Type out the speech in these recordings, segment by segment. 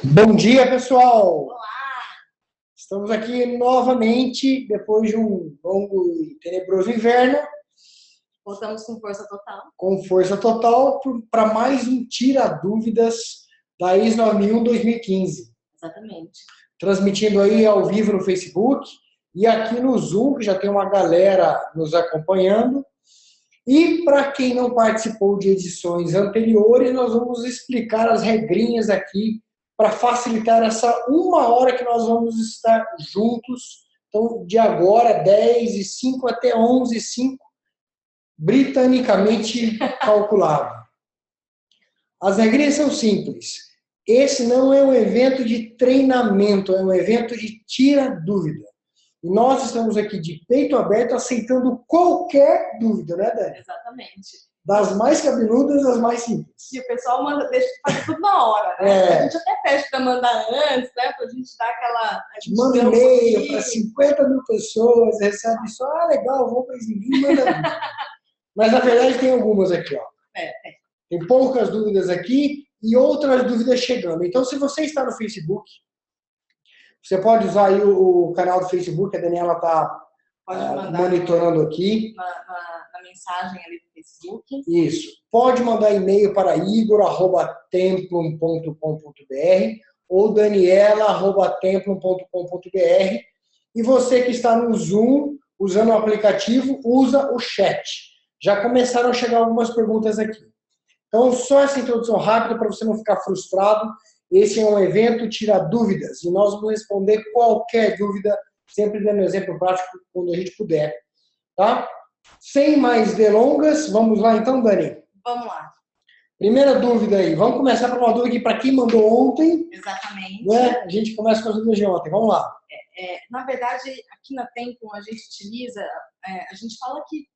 Bom dia, pessoal! Olá! Estamos aqui novamente, depois de um longo e tenebroso inverno. Voltamos com força total. Com força total para mais um Tira Dúvidas da IS 9001 2015. Exatamente. Transmitindo aí ao vivo no Facebook e aqui no Zoom, que já tem uma galera nos acompanhando. E para quem não participou de edições anteriores, nós vamos explicar as regrinhas aqui para facilitar essa 1 hora que nós vamos estar juntos. Então, de agora, 10h05 até 11h05, britanicamente calculado. As regrinhas são simples. Esse não é um evento de treinamento, é um evento de tira dúvida. E nós estamos aqui de peito aberto, aceitando qualquer dúvida, né, Dani? Exatamente. Das mais cabeludas às mais simples. E o pessoal deixa de fazer tudo na hora, né? A gente até pede para mandar antes, né? Para a gente dar aquela... Manda e-mail para 50 mil pessoas, recebe só, legal, vou para ninguém, manda dúvida. Mas, na verdade, tem algumas aqui, ó. Tem poucas dúvidas aqui e outras dúvidas chegando. Então, se você está no Facebook, você pode usar aí o canal do Facebook, a Daniela está monitorando aqui. Na mensagem ali do Facebook. Isso. Pode mandar e-mail para igor@templum.com.br ou daniela@templum.com.br. E você que está no Zoom, usando o aplicativo, usa o chat. Já começaram a chegar algumas perguntas aqui. Então, só essa introdução rápida para você não ficar frustrado. Esse é um evento Tira Dúvidas e nós vamos responder qualquer dúvida, sempre dando exemplo prático quando a gente puder. Tá? Sem mais delongas, vamos lá então, Dani? Vamos lá. Primeira dúvida aí. Vamos começar por uma dúvida aqui para quem mandou ontem. Exatamente. Né? A gente começa com as dúvidas de ontem. Vamos lá. Na verdade, aqui na Templum, a gente utiliza... a gente fala que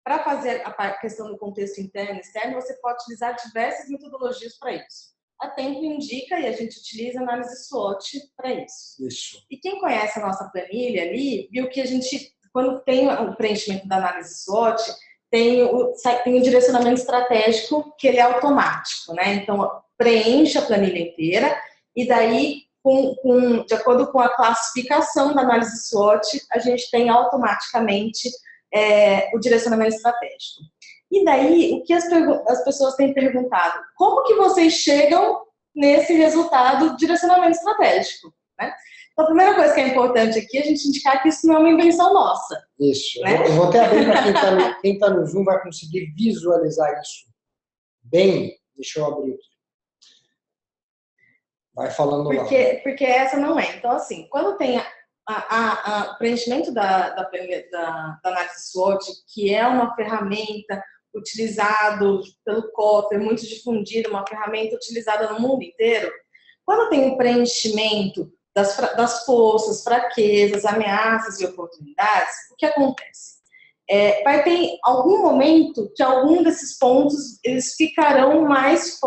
para fazer a questão do contexto interno e externo, você pode utilizar diversas metodologias para isso. A Templum indica e a gente utiliza análise SWOT para isso. Isso. E quem conhece a nossa planilha ali, viu que a gente, quando tem o preenchimento da análise SWOT, tem o direcionamento estratégico, que ele é automático, né? Então, preenche a planilha inteira e daí, de acordo com a classificação da análise SWOT, a gente tem automaticamente o direcionamento estratégico. E daí, o que as pessoas têm perguntado? Como que vocês chegam nesse resultado de direcionamento estratégico? Né? Então, a primeira coisa que é importante aqui é a gente indicar que isso não é uma invenção nossa. Isso. Né? Eu vou até abrir para quem está no Zoom vai conseguir visualizar isso bem. Deixa eu abrir aqui. Vai falando lá. Porque essa não é. Então, assim, quando tem o preenchimento da análise SWOT, que é uma ferramenta utilizado pelo Kotler, muito difundida, uma ferramenta utilizada no mundo inteiro, quando tem o preenchimento das forças, fraquezas, ameaças e oportunidades, o que acontece? Vai ter algum momento que algum desses pontos eles ficarão mais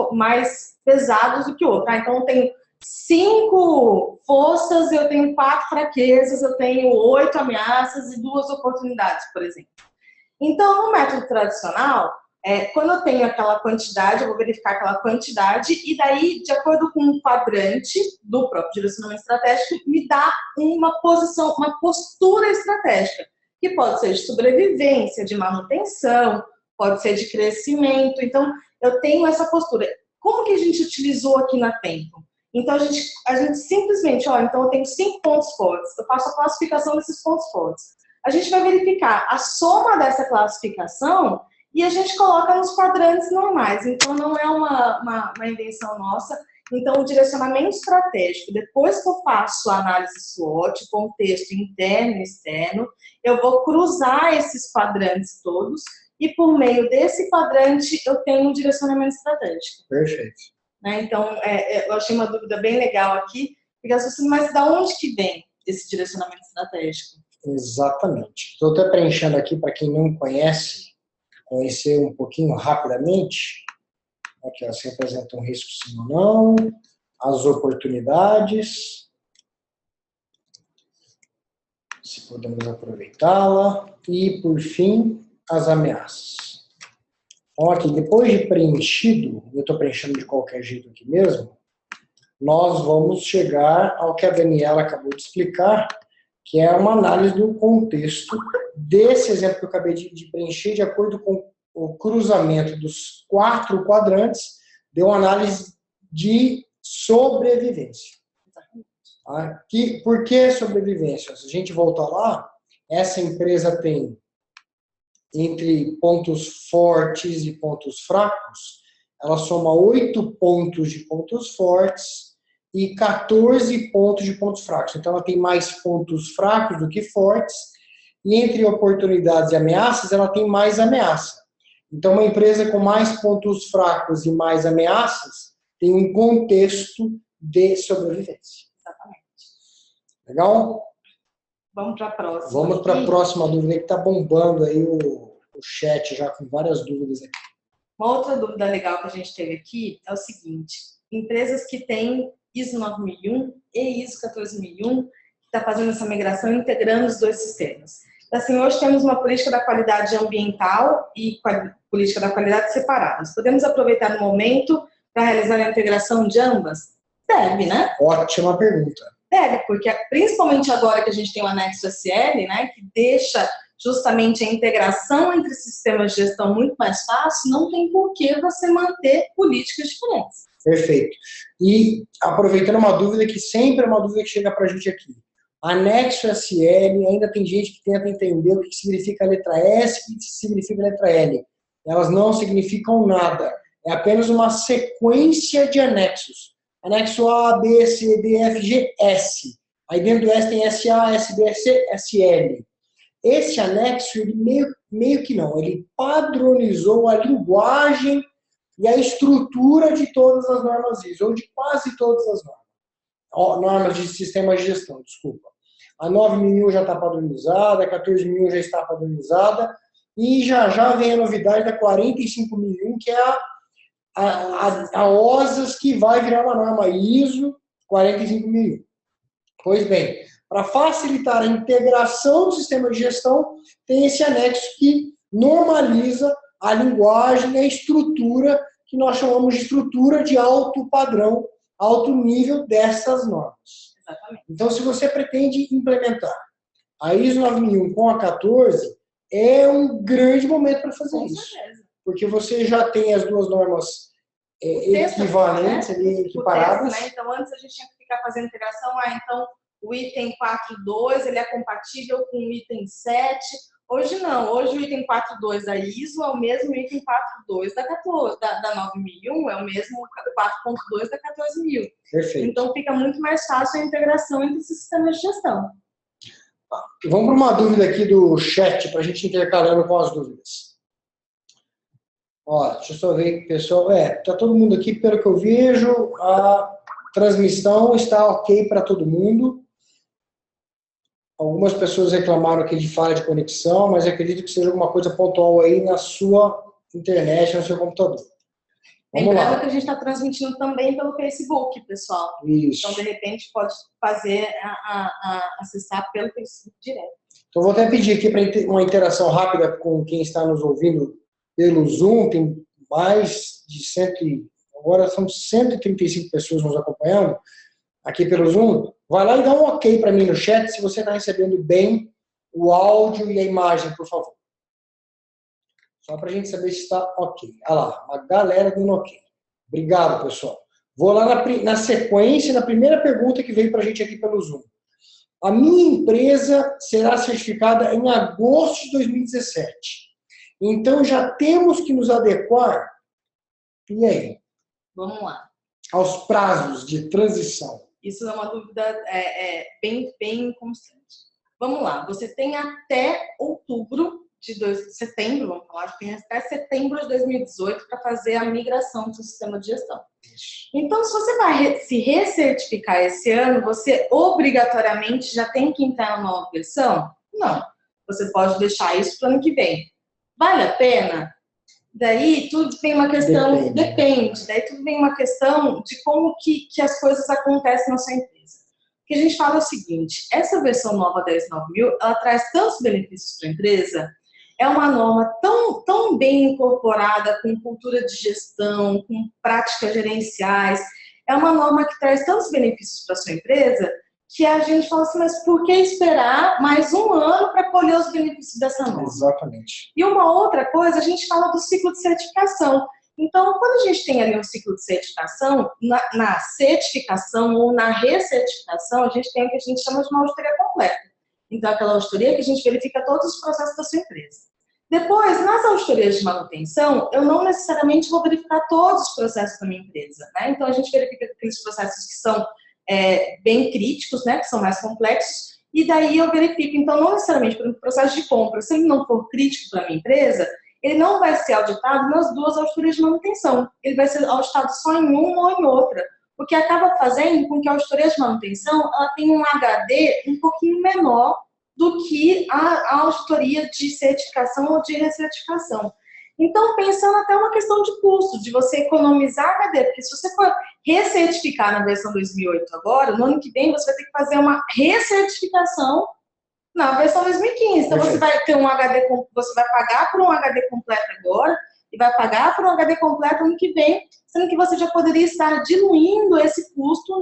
pesados do que outro. Então, eu tenho 5 forças, eu tenho 4 fraquezas, eu tenho 8 ameaças e 2 oportunidades, por exemplo. Então, no método tradicional, quando eu tenho aquela quantidade, eu vou verificar aquela quantidade e daí, de acordo com um quadrante do próprio direcionamento estratégico, me dá uma posição, uma postura estratégica, que pode ser de sobrevivência, de manutenção, pode ser de crescimento. Então, eu tenho essa postura. Como que a gente utilizou aqui na Templum? Então, a gente simplesmente, então eu tenho 5 pontos fortes, eu faço a classificação desses pontos fortes. A gente vai verificar a soma dessa classificação e a gente coloca nos quadrantes normais. Então, não é uma invenção nossa. Então, o direcionamento estratégico, depois que eu faço a análise SWOT, contexto interno e externo, eu vou cruzar esses quadrantes todos e, por meio desse quadrante, eu tenho um direcionamento estratégico. Perfeito. Né? Então, eu achei uma dúvida bem legal aqui, porque as pessoas, mas da onde que vem esse direcionamento estratégico? Exatamente. Estou até preenchendo aqui para quem não conhece, conhecer um pouquinho rapidamente. Aqui, ó, se representa um risco sim ou não, as oportunidades, se podemos aproveitá-la, e, por fim, as ameaças. Então, aqui, depois de preenchido, eu estou preenchendo de qualquer jeito aqui mesmo, nós vamos chegar ao que a Daniela acabou de explicar, que é uma análise do contexto desse exemplo que eu acabei de preencher, de acordo com o cruzamento dos 4 quadrantes, deu uma análise de sobrevivência. Tá? Por que sobrevivência? Se a gente voltar lá, essa empresa tem, entre pontos fortes e pontos fracos, ela soma 8 pontos de pontos fortes e 14 pontos de pontos fracos. Então, ela tem mais pontos fracos do que fortes, e entre oportunidades e ameaças, ela tem mais ameaça. Então, uma empresa com mais pontos fracos e mais ameaças tem um contexto de sobrevivência. Exatamente. Legal? Vamos para a próxima. Vamos para a próxima dúvida, que está bombando aí o chat já com várias dúvidas aqui. Uma outra dúvida legal que a gente teve aqui é o seguinte: empresas que têm ISO 9001 e ISO 14001, que está fazendo essa migração integrando os dois sistemas. Então, assim, hoje temos uma política da qualidade ambiental e política da qualidade separadas. Podemos aproveitar no momento para realizar a integração de ambas? Deve, né? Ótima pergunta. Deve, porque principalmente agora que a gente tem o anexo SL, né, que deixa justamente a integração entre sistemas de gestão muito mais fácil, não tem por que você manter políticas diferentes. Perfeito. E aproveitando uma dúvida que sempre é uma dúvida que chega para a gente aqui. Anexo SL, ainda tem gente que tenta entender o que significa a letra S e o que significa a letra L. Elas não significam nada. É apenas uma sequência de anexos. Anexo A, B, C, D, F, G, S. Aí dentro do S tem SA, SB, C, SL. Esse anexo, ele meio que não, ele padronizou a linguagem e a estrutura de todas as normas ISO, ou de quase todas as normas. Normas de sistema de gestão, desculpa. A 9001 já está padronizada, a 14001 já está padronizada, e já vem a novidade da 45001, que é a OSAS, que vai virar uma norma ISO 45001. Pois bem, para facilitar a integração do sistema de gestão, tem esse anexo que normaliza a linguagem e a estrutura, que nós chamamos de estrutura de alto padrão, alto nível dessas normas. Exatamente. Então, se você pretende implementar a ISO 9001 com a 14, é um grande momento para fazer isso. Certeza. Porque você já tem as duas normas equivalentes, né? ali, equiparadas. Né? Então, antes a gente tinha que ficar fazendo integração, então o item 4.2 ele é compatível com o item 7. Hoje não, hoje o item 4.2 da ISO é o mesmo item 4.2 da 9001, é o mesmo 4.2 da 14.000. Perfeito. Então fica muito mais fácil a integração entre esses sistemas de gestão. Vamos para uma dúvida aqui do chat, para a gente intercalando com as dúvidas. Ó, deixa eu só ver, pessoal. Tá todo mundo aqui, pelo que eu vejo, a transmissão está ok para todo mundo. Algumas pessoas reclamaram aqui de falha de conexão, mas acredito que seja alguma coisa pontual aí na sua internet, no seu computador. Vamos lá. Lembrando que a gente está transmitindo também pelo Facebook, pessoal. Isso. Então, de repente, pode fazer acessar pelo Facebook direto. Então, vou até pedir aqui para uma interação rápida com quem está nos ouvindo pelo Zoom. Tem mais de agora são 135 pessoas nos acompanhando aqui pelo Zoom. Vai lá e dá um ok para mim no chat se você está recebendo bem o áudio e a imagem, por favor. Só para a gente saber se está ok. Olha lá, uma galera dando ok. Obrigado, pessoal. Vou lá na sequência, na primeira pergunta que veio para a gente aqui pelo Zoom. A minha empresa será certificada em agosto de 2017. Então, já temos que nos adequar, e aí? Vamos lá. Aos prazos de transição. Isso é uma dúvida bem constante. Vamos lá, você tem até setembro, vamos falar, tem até setembro de 2018 para fazer a migração do sistema de gestão. Então, se você vai se recertificar esse ano, você obrigatoriamente já tem que entrar na nova versão? Não. Você pode deixar isso para o ano que vem. Vale a pena? Daí tudo vem uma questão, depende. Daí tudo vem uma questão de como que as coisas acontecem na sua empresa. O que a gente fala é o seguinte: essa versão nova da ISO 9000, ela traz tantos benefícios para a empresa é uma norma tão bem incorporada com cultura de gestão, com práticas gerenciais, é uma norma que traz tantos benefícios para a sua empresa que a gente fala assim, mas por que esperar mais um ano para colher os benefícios dessa norma? Exatamente. E uma outra coisa, a gente fala do ciclo de certificação. Então, quando a gente tem ali um ciclo de certificação, na certificação ou na recertificação, a gente tem o que a gente chama de uma auditoria completa. Então, aquela auditoria que a gente verifica todos os processos da sua empresa. Depois, nas auditorias de manutenção, eu não necessariamente vou verificar todos os processos da minha empresa, né? Então, a gente verifica aqueles processos que são bem críticos, né? Que são mais complexos, e daí eu verifico. Então, não necessariamente, por exemplo, o processo de compra, se ele não for crítico para a minha empresa, ele não vai ser auditado nas duas auditorias de manutenção. Ele vai ser auditado só em uma ou em outra, o que acaba fazendo com que a auditoria de manutenção ela tenha um HD um pouquinho menor do que a auditoria de certificação ou de recertificação. Então, pensando até uma questão de custo, de você economizar HD, porque se você for recertificar na versão 2008 agora, no ano que vem você vai ter que fazer uma recertificação na versão 2015. Então, você vai ter um HD, você vai pagar por um HD completo agora e vai pagar por um HD completo ano que vem, sendo que você já poderia estar diluindo esse custo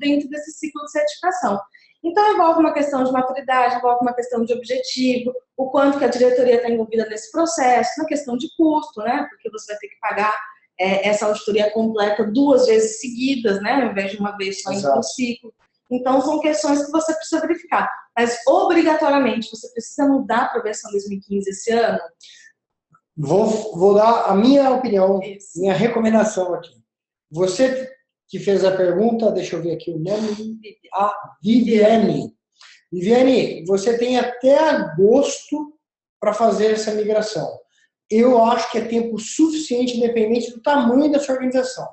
dentro desse ciclo de certificação. Então, envolve uma questão de maturidade, envolve uma questão de objetivo, o quanto que a diretoria está envolvida nesse processo, uma questão de custo, né? Porque você vai ter que pagar essa auditoria completa 2 vezes seguidas, né? Ao invés de uma vez só em um ciclo. Então, são questões que você precisa verificar. Mas, obrigatoriamente, você precisa mudar para a versão 2015 esse ano? Vou dar a minha opinião, minha recomendação aqui. Você que fez a pergunta, deixa eu ver aqui o nome, a Viviane. Viviane, você tem até agosto para fazer essa migração. Eu acho que é tempo suficiente, independente do tamanho da sua organização.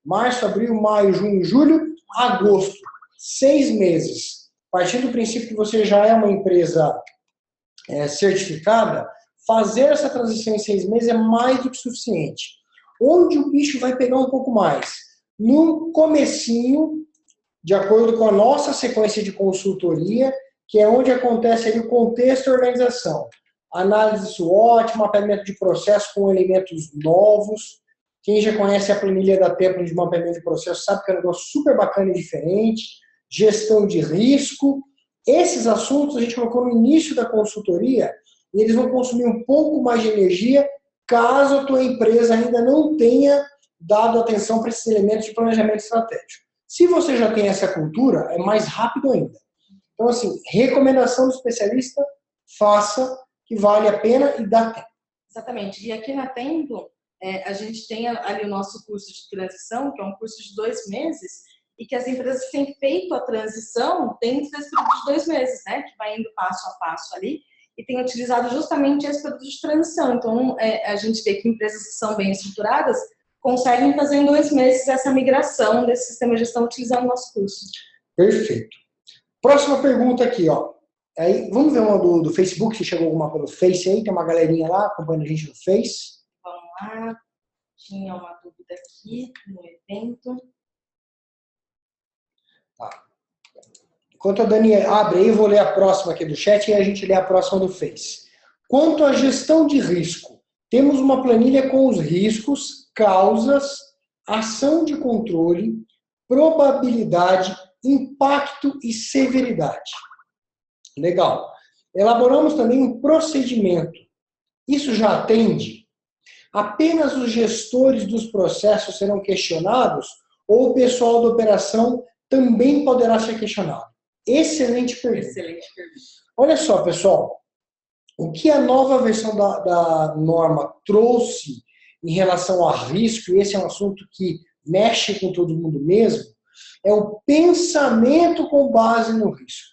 Março, abril, maio, junho, julho, agosto. 6 meses. Partindo do princípio que você já é uma empresa certificada, fazer essa transição em 6 meses é mais do que suficiente. Onde o bicho vai pegar um pouco mais? No comecinho, de acordo com a nossa sequência de consultoria, que é onde acontece ali o contexto e a organização. Análise SWOT, mapeamento de processo com elementos novos. Quem já conhece a planilha da Templo de mapeamento de processo sabe que é um negócio super bacana e diferente. Gestão de risco. Esses assuntos a gente colocou no início da consultoria e eles vão consumir um pouco mais de energia caso a tua empresa ainda não tenha dado atenção para esses elementos de planejamento estratégico. Se você já tem essa cultura, é mais rápido ainda. Então, assim, recomendação do especialista, faça, que vale a pena e dá tempo. Exatamente. E aqui na Templo, a gente tem ali o nosso curso de transição, que é um curso de 2 meses, e que as empresas têm feito a transição dentro desse período de 2 meses, né? Que vai indo passo a passo ali, e tem utilizado justamente esse período de transição. Então, a gente vê que empresas que são bem estruturadas conseguem fazer em 2 meses essa migração desse sistema de gestão utilizando o nosso curso. Perfeito. Próxima pergunta aqui, ó. Aí, vamos ver uma do Facebook, se chegou alguma pelo Face aí, tem uma galerinha lá acompanhando a gente no Face. Vamos lá. Tinha uma dúvida aqui no evento. Tá. Enquanto a Dani abre aí, eu vou ler a próxima aqui do chat e a gente lê a próxima do Face. Quanto à gestão de risco, temos uma planilha com os riscos, causas, ação de controle, probabilidade, impacto e severidade. Legal. Elaboramos também um procedimento. Isso já atende? Apenas os gestores dos processos serão questionados ou o pessoal da operação também poderá ser questionado? Excelente pergunta. Excelente pergunta. Olha só, pessoal. O que a nova versão da norma trouxe em relação a risco, e esse é um assunto que mexe com todo mundo mesmo, é o pensamento com base no risco.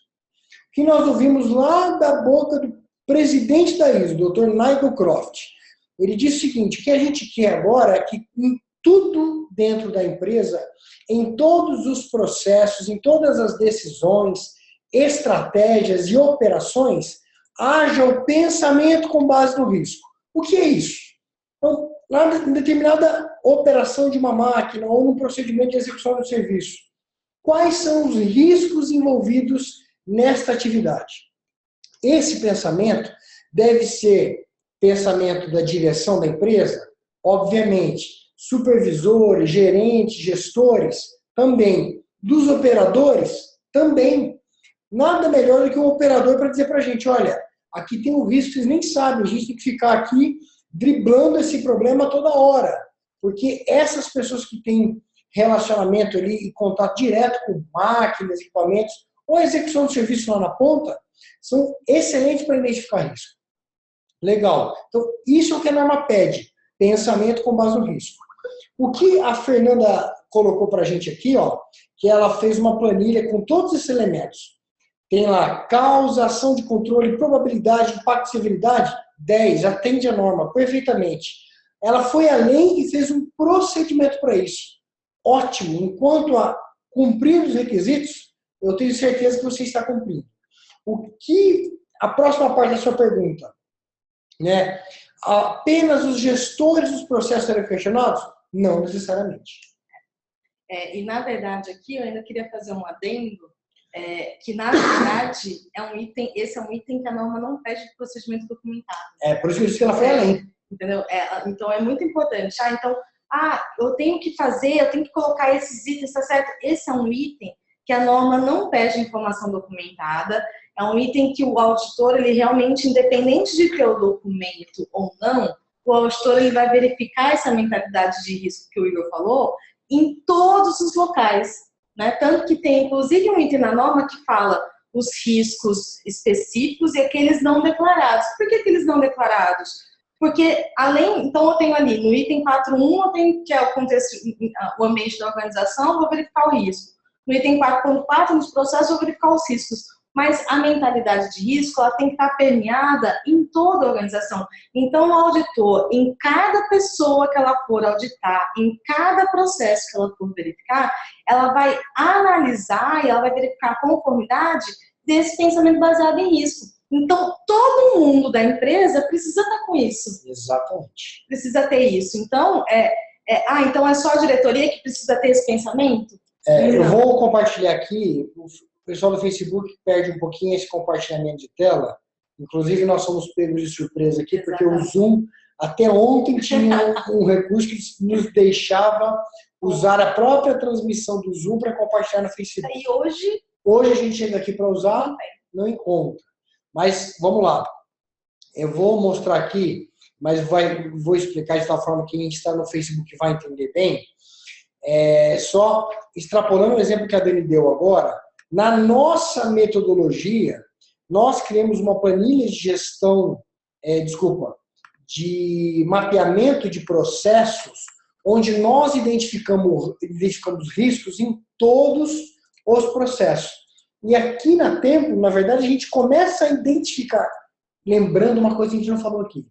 O que nós ouvimos lá da boca do presidente da ISO, o Dr. Nigel Croft. Ele disse o seguinte, o que a gente quer agora é que em tudo dentro da empresa, em todos os processos, em todas as decisões, estratégias e operações, haja o pensamento com base no risco. O que é isso? Então, em determinada operação de uma máquina ou num procedimento de execução do serviço, quais são os riscos envolvidos nesta atividade? Esse pensamento deve ser pensamento da direção da empresa? Obviamente. Supervisores, gerentes, gestores? Também. Dos operadores? Também. Nada melhor do que um operador para dizer para a gente, olha, aqui tem um risco, vocês nem sabem, a gente tem que ficar aqui driblando esse problema toda hora. Porque essas pessoas que têm relacionamento ali e contato direto com máquinas, equipamentos, ou execução de serviço lá na ponta, são excelentes para identificar risco. Legal. Então, isso é o que a norma pede, pensamento com base no risco. O que a Fernanda colocou para a gente aqui, ó, que ela fez uma planilha com todos esses elementos. Tem lá causa, ação de controle, probabilidade, impacto e severidade, 10, atende a norma perfeitamente. Ela foi além e fez um procedimento para isso. Ótimo. Enquanto a cumprir os requisitos, eu tenho certeza que você está cumprindo. O que a próxima parte da sua pergunta, né? Apenas os gestores dos processos serão questionados? Não necessariamente. E na verdade aqui eu ainda queria fazer um adendo, que na verdade esse é um item que a norma não pede de procedimento documentado. Por isso que ela foi além. Entendeu? Então é muito importante. Eu tenho que fazer, eu tenho que colocar esses itens, tá certo? Esse é um item que a norma não pede informação documentada, é um item que o auditor, ele realmente, independente de ter o documento ou não, o auditor ele vai verificar essa mentalidade de risco que o Igor falou em todos os locais, né? Tanto que tem, inclusive, um item na norma que fala os riscos específicos e aqueles não declarados. Por que aqueles não declarados? Porque, então eu tenho ali, no item 4.1, eu tenho que é o contexto, o ambiente da organização, eu vou verificar o risco. No item 4.4, nos processos, eu vou verificar os riscos. Mas a mentalidade de risco, ela tem que estar permeada em toda a organização. Então, o auditor, em cada pessoa que ela for auditar, em cada processo que ela for verificar, ela vai analisar e ela vai verificar a conformidade desse pensamento baseado em risco. Então, todo mundo da empresa precisa estar com isso. Exatamente. Precisa ter isso. Então, então é só a diretoria que precisa ter esse pensamento? Eu vou compartilhar aqui. O pessoal do Facebook perde um pouquinho esse compartilhamento de tela. Inclusive, nós somos pegos de surpresa aqui, porque o Zoom, até ontem, tinha um recurso que nos deixava usar a própria transmissão do Zoom para compartilhar no Facebook. E hoje? Hoje a gente chega aqui para usar, não encontra. Mas, vamos lá. Eu vou mostrar aqui, mas vou explicar de tal forma que a gente está no Facebook vai entender bem. Só extrapolando o exemplo que a Dani deu agora, na nossa metodologia, nós criamos uma planilha de gestão, de mapeamento de processos, onde nós identificamos riscos em todos os processos. E aqui na Tempo, na verdade, a gente começa a identificar, lembrando uma coisa que a gente não falou aqui.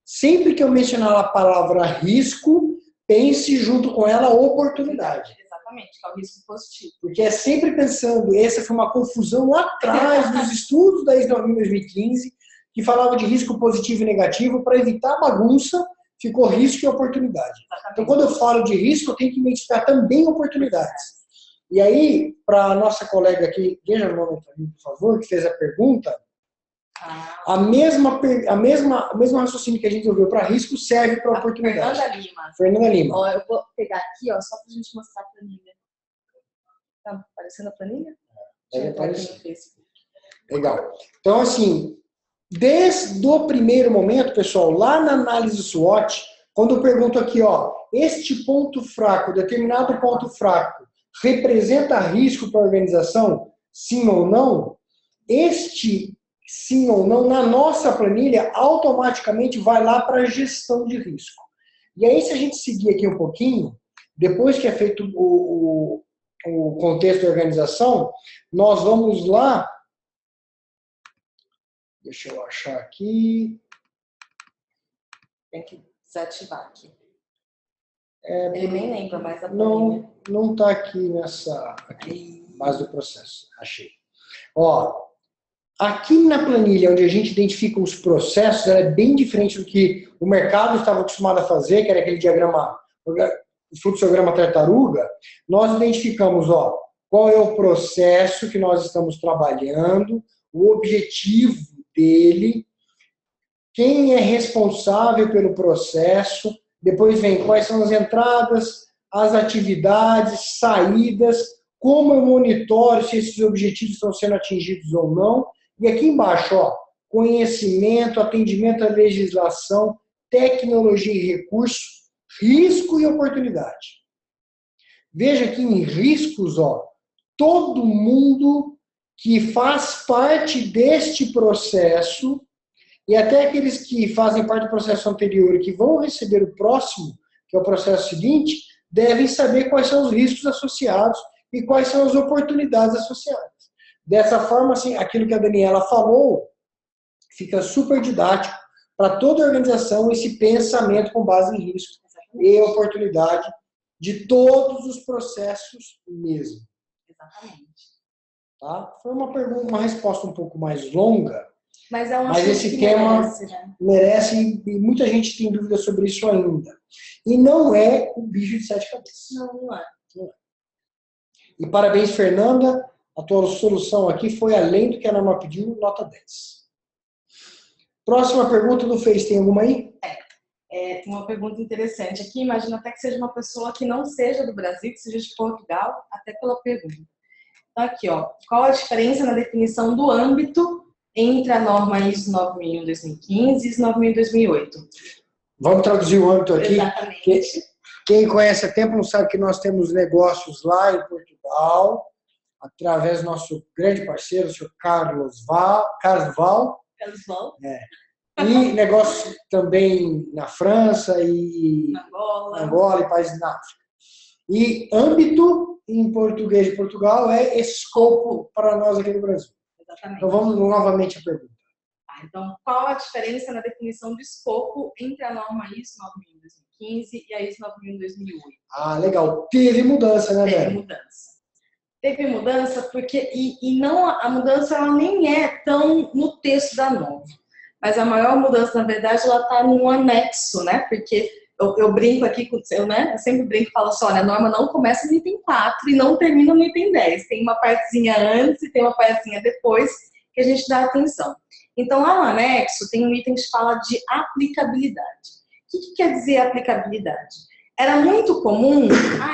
Sempre que eu mencionar a palavra risco, pense junto com ela oportunidade. Exatamente, que é o risco positivo. Porque é sempre pensando, essa foi uma confusão lá atrás dos estudos da ISO 2015, que falava de risco positivo e negativo, para evitar bagunça, ficou risco e oportunidade. Exatamente. Então, quando eu falo de risco, eu tenho que identificar também oportunidades. E aí, para a nossa colega aqui, veja o nome para mim, por favor, que fez a pergunta, o mesmo raciocínio que a gente ouviu para risco serve para oportunidade. Fernanda Lima. Eu vou pegar aqui, só para a gente mostrar a planilha. Tá aparecendo a planilha? Deve aparecer. Legal. Então, assim, desde o primeiro momento, pessoal, lá na análise SWOT, quando eu pergunto aqui, este ponto fraco, determinado ponto fraco, representa risco para a organização? Sim ou não? Este sim ou não, na nossa planilha, automaticamente vai lá para a gestão de risco. E aí, se a gente seguir aqui um pouquinho, depois que é feito o contexto da organização, nós vamos lá, deixa eu achar aqui. Tem que desativar aqui. Ele nem lembra mais a planilha. Não está aqui nessa base do processo. Achei. Aqui na planilha, onde a gente identifica os processos, ela é bem diferente do que o mercado estava acostumado a fazer, que era aquele diagrama, o fluxograma tartaruga. Nós identificamos, qual é o processo que nós estamos trabalhando, o objetivo dele, quem é responsável pelo processo, depois vem quais são as entradas, as atividades, saídas, como eu monitoro se esses objetivos estão sendo atingidos ou não. E aqui embaixo, ó, conhecimento, atendimento à legislação, tecnologia e recursos, risco e oportunidade. Veja que em riscos, ó, todo mundo que faz parte deste processo, e até aqueles que fazem parte do processo anterior e que vão receber o próximo, que é o processo seguinte, devem saber quais são os riscos associados e quais são as oportunidades associadas. Dessa forma, assim, aquilo que a Daniela falou fica super didático para toda a organização, esse pensamento com base em risco e oportunidade de todos os processos mesmo. Exatamente. Tá? Foi uma resposta um pouco mais longa, mas é um mas esse tema merece, e muita gente tem dúvida sobre isso ainda. E não é o bicho de 7 cabeças. Não é. E parabéns, Fernanda. A tua solução aqui foi além do que a norma pediu, nota 10. Próxima pergunta do Face, tem alguma aí? Tem uma pergunta interessante aqui. Imagina até que seja uma pessoa que não seja do Brasil, que seja de Portugal, até pela pergunta. Então aqui, ó, qual a diferença na definição do âmbito entre a norma ISO 9001-2015 e ISO 9001-2008? Vamos traduzir o âmbito aqui. Exatamente. Quem conhece há tempo não sabe que nós temos negócios lá em Portugal, através do nosso grande parceiro, o senhor Carlos Val. E negócios também na França e na Angola e países da África. E âmbito, em português de Portugal, é escopo para nós aqui no Brasil. Exatamente. Então vamos novamente à pergunta. Então, qual a diferença na definição de escopo entre a norma ISO 9001-2015 e a ISO 9001-2008? Ah, legal. Teve mudança, né, velho? Teve mudança porque, e não, a mudança ela nem é tão no texto da norma. Mas a maior mudança, na verdade, ela está no anexo, né? Porque eu brinco aqui com o seu, né? Eu sempre brinco e falo assim, olha, a norma não começa no item 4 e não termina no item 10. Tem uma partezinha antes e tem uma partezinha depois que a gente dá atenção. Então, lá no anexo, tem um item que fala de aplicabilidade. O que quer dizer aplicabilidade? Era muito comum,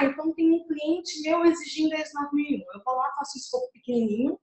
então tem um cliente meu exigindo a ISO 9001. Eu vou lá, faço um escopo pequenininho,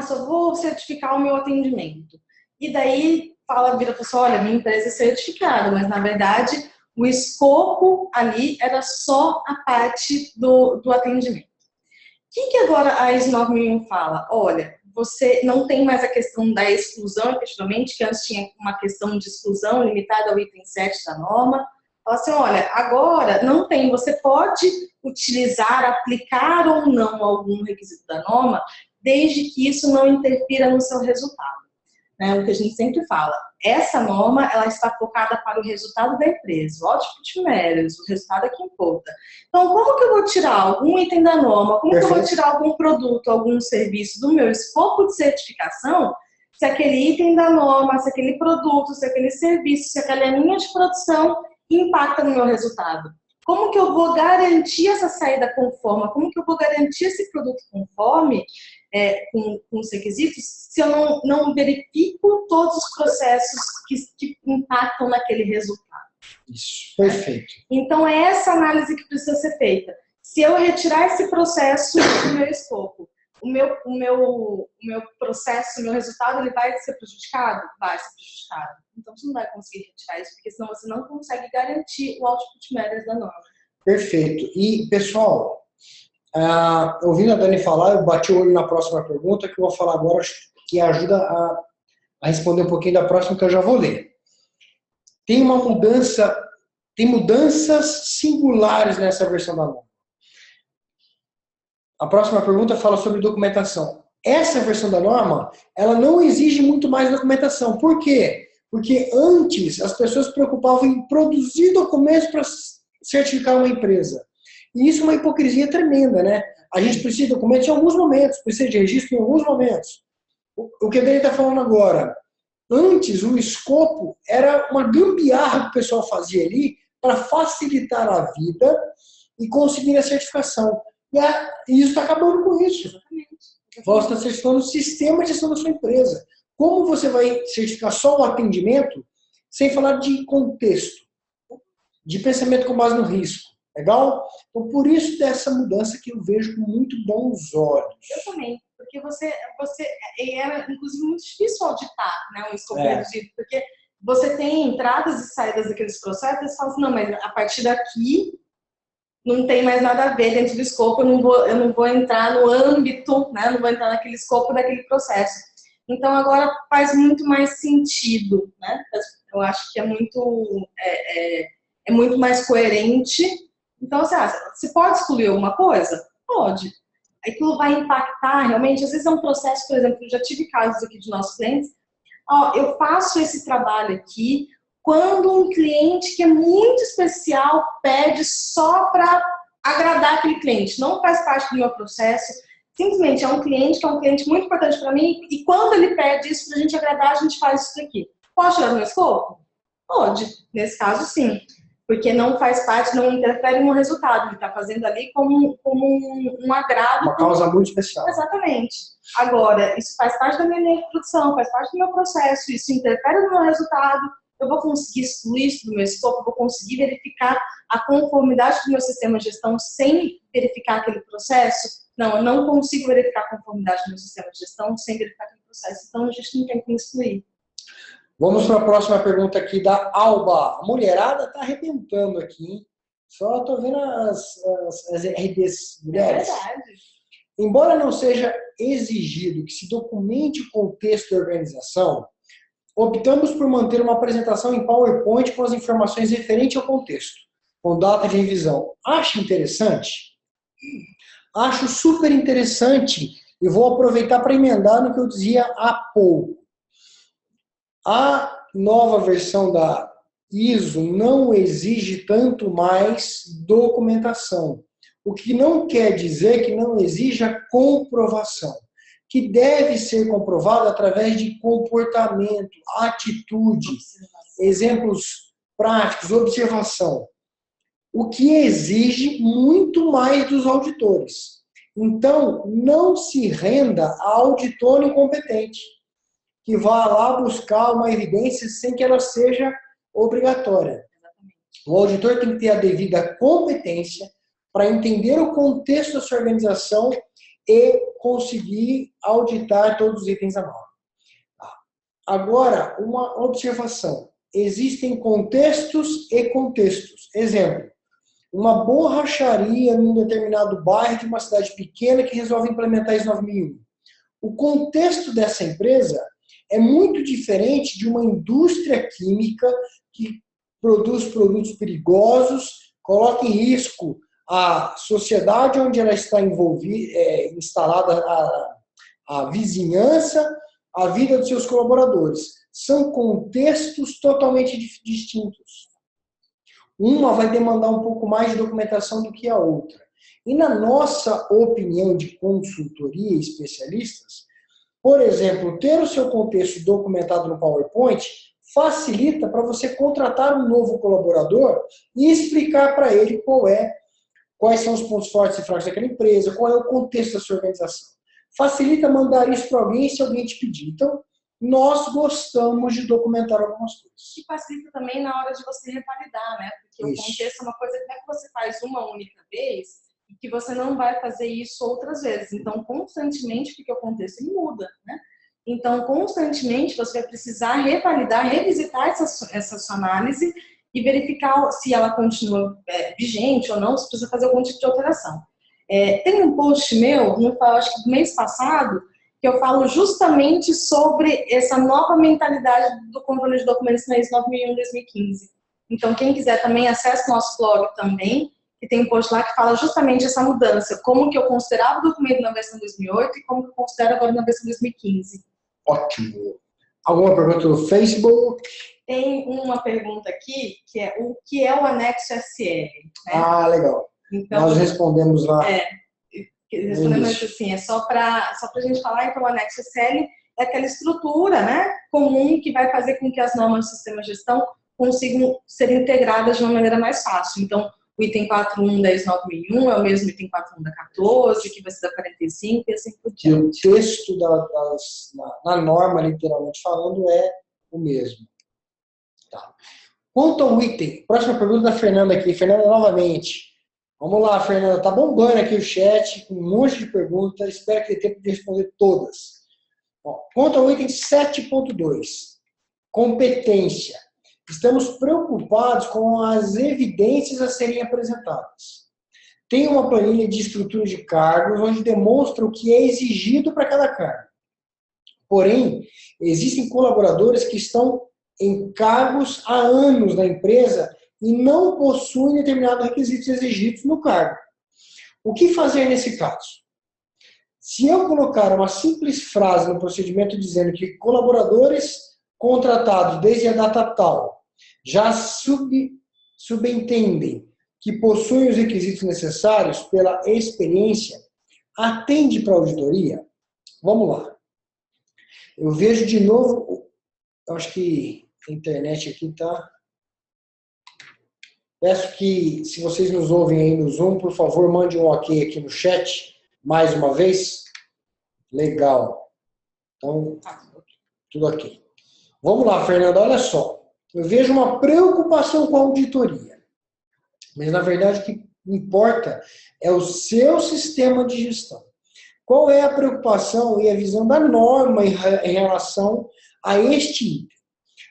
só vou certificar o meu atendimento. E daí, vira para você, olha, minha empresa é certificada, mas na verdade, o escopo ali era só a parte do atendimento. O que agora a ISO 9001 fala? Olha, você não tem mais a questão da exclusão, efetivamente, que antes tinha uma questão de exclusão limitada ao item 7 da norma. Fala assim, olha, agora não tem, você pode utilizar, aplicar ou não algum requisito da norma, desde que isso não interfira no seu resultado. Né? O que a gente sempre fala, essa norma ela está focada para o resultado da empresa, o output matters, o resultado é que importa. Então, como que eu vou tirar algum item da norma, como que eu vou tirar algum produto, algum serviço do meu escopo de certificação, se aquele item da norma, se aquele produto, se aquele serviço, se aquela linha de produção impacta no meu resultado? Como que eu vou garantir essa saída conforme? Como que eu vou garantir esse produto conforme com os requisitos se eu não verifico todos os processos que impactam naquele resultado? Isso, perfeito. Então, é essa análise que precisa ser feita. Se eu retirar esse processo do meu escopo, o meu processo, o meu resultado, ele vai ser prejudicado? Vai ser prejudicado. Então, você não vai conseguir retirar isso, porque senão você não consegue garantir o output matters da norma. Perfeito. E, pessoal, ouvindo a Dani falar, eu bati o olho na próxima pergunta, que eu vou falar agora, que ajuda a responder um pouquinho da próxima, que eu já vou ler. Tem mudanças singulares nessa versão da norma. A próxima pergunta fala sobre documentação. Essa versão da norma, ela não exige muito mais documentação. Por quê? Porque antes as pessoas se preocupavam em produzir documentos para certificar uma empresa. E isso é uma hipocrisia tremenda, né? A gente precisa de documentos em alguns momentos, precisa de registro em alguns momentos. O que a Dani está falando agora, antes o escopo era uma gambiarra que o pessoal fazia ali para facilitar a vida e conseguir a certificação. E isso está acabando com isso. Você está certificando o sistema de gestão da sua empresa. Como você vai certificar só o atendimento, sem falar de contexto, de pensamento com base no risco? Legal? Então, por isso dessa mudança que eu vejo com muito bons olhos. Eu também, porque era, inclusive, muito difícil auditar, né, um escopo reduzido, porque você tem entradas e saídas daqueles processos, e você fala assim, não, mas a partir daqui não tem mais nada a ver dentro do escopo, eu não vou entrar no âmbito, né, não vou entrar naquele escopo daquele processo. Então, agora faz muito mais sentido, né? Eu acho que é muito mais coerente. Então, você pode excluir alguma coisa? Pode. Aquilo vai impactar realmente. Às vezes é um processo, por exemplo, eu já tive casos aqui de nossos clientes. Eu faço esse trabalho aqui quando um cliente que é muito especial pede só para agradar aquele cliente. Não faz parte do meu processo. Simplesmente é um cliente que é um cliente muito importante para mim e quando ele pede isso para a gente agradar, a gente faz isso daqui. Pode tirar do meu escopo? Pode. Nesse caso, sim. Porque não faz parte, não interfere no resultado. Ele está fazendo ali como um agrado. Uma causa muito especial. Exatamente. Agora, isso faz parte da minha linha de produção, faz parte do meu processo, isso interfere no meu resultado. Eu vou conseguir excluir isso do meu escopo, eu vou conseguir verificar a conformidade do meu sistema de gestão sem verificar aquele processo? Não, eu não consigo verificar a conformidade do meu sistema de gestão sem verificar aquele processo. Então, a gente não tem como excluir. Vamos para a próxima pergunta aqui da Alba. A mulherada está arrebentando aqui, hein? Só estou vendo as RDs mulheres. É verdade. Embora não seja exigido que se documente o contexto da organização, optamos por manter uma apresentação em PowerPoint com as informações referentes ao contexto, com data de revisão. Acha interessante? Acho super interessante e vou aproveitar para emendar no que eu dizia há pouco. A nova versão da ISO não exige tanto mais documentação, o que não quer dizer que não exija comprovação, que deve ser comprovado através de comportamento, atitude, exemplos práticos, observação, o que exige muito mais dos auditores. Então, não se renda a auditor incompetente, que vá lá buscar uma evidência sem que ela seja obrigatória. O auditor tem que ter a devida competência para entender o contexto da sua organização e conseguir auditar todos os itens da norma. Agora, uma observação. Existem contextos e contextos. Exemplo, uma borracharia num determinado bairro de uma cidade pequena que resolve implementar ISO 9001. O contexto dessa empresa é muito diferente de uma indústria química que produz produtos perigosos, coloca em risco a sociedade onde ela está instalada, a vizinhança, a vida dos seus colaboradores. São contextos totalmente distintos. Uma vai demandar um pouco mais de documentação do que a outra. E na nossa opinião de consultoria e especialistas, por exemplo, ter o seu contexto documentado no PowerPoint facilita para você contratar um novo colaborador e explicar para ele quais são os pontos fortes e fracos daquela empresa, qual é o contexto da sua organização. Facilita mandar isso para alguém se alguém te pedir. Então, nós gostamos de documentar algumas coisas. E facilita também na hora de você revalidar, né? Porque isso. O contexto é uma coisa que não é que você faz uma única vez e que você não vai fazer isso outras vezes. Então, constantemente, porque o contexto ele muda, né? Então, constantemente, você vai precisar revalidar, revisitar essa sua análise e verificar se ela continua vigente ou não, se precisa fazer algum tipo de alteração. Tem um post meu, acho que do mês passado, que eu falo justamente sobre essa nova mentalidade do controle de documentos na ISO 9001-2015. Então, quem quiser também, acesse o nosso blog também, que tem um post lá que fala justamente essa mudança, como que eu considerava o documento na versão 2008 e como que eu considero agora na versão 2015. Ótimo. Alguma pergunta no Facebook? Tem uma pergunta aqui, que é o que é o anexo SL? Né? Ah, legal. Então, nós respondemos lá. Respondemos assim, é só para a gente falar, então o anexo SL é aquela estrutura, né, comum que vai fazer com que as normas do sistema de gestão consigam ser integradas de uma maneira mais fácil. Então, o item 41 da ISO 9001 é o mesmo item 41 da 14, que vai ser da 45 e assim por E o diante. texto na norma, literalmente falando, é o mesmo. Tá. Quanto ao item, próxima pergunta da Fernanda aqui. Fernanda, novamente. Vamos lá, Fernanda. Tá bombando aqui o chat, com um monte de perguntas. Espero que dê tempo de responder todas. Ó, quanto ao item 7.2, competência. Estamos preocupados com as evidências a serem apresentadas. Tem uma planilha de estrutura de cargos onde demonstra o que é exigido para cada cargo. Porém, existem colaboradores que estão em cargos há anos na empresa e não possuem determinados requisitos exigidos no cargo. O que fazer nesse caso? Se eu colocar uma simples frase no procedimento dizendo que colaboradores contratados desde a data tal já subentendem que possuem os requisitos necessários pela experiência, atende para a auditoria? Vamos lá. Eu vejo de novo, acho que a internet aqui está... Peço que, se vocês nos ouvem aí no Zoom, por favor, mande um ok aqui no chat, mais uma vez. Legal. Então, tudo ok. Vamos lá, Fernanda, olha só. Eu vejo uma preocupação com a auditoria. Mas, na verdade, o que importa é o seu sistema de gestão. Qual é a preocupação e a visão da norma em relação a este item?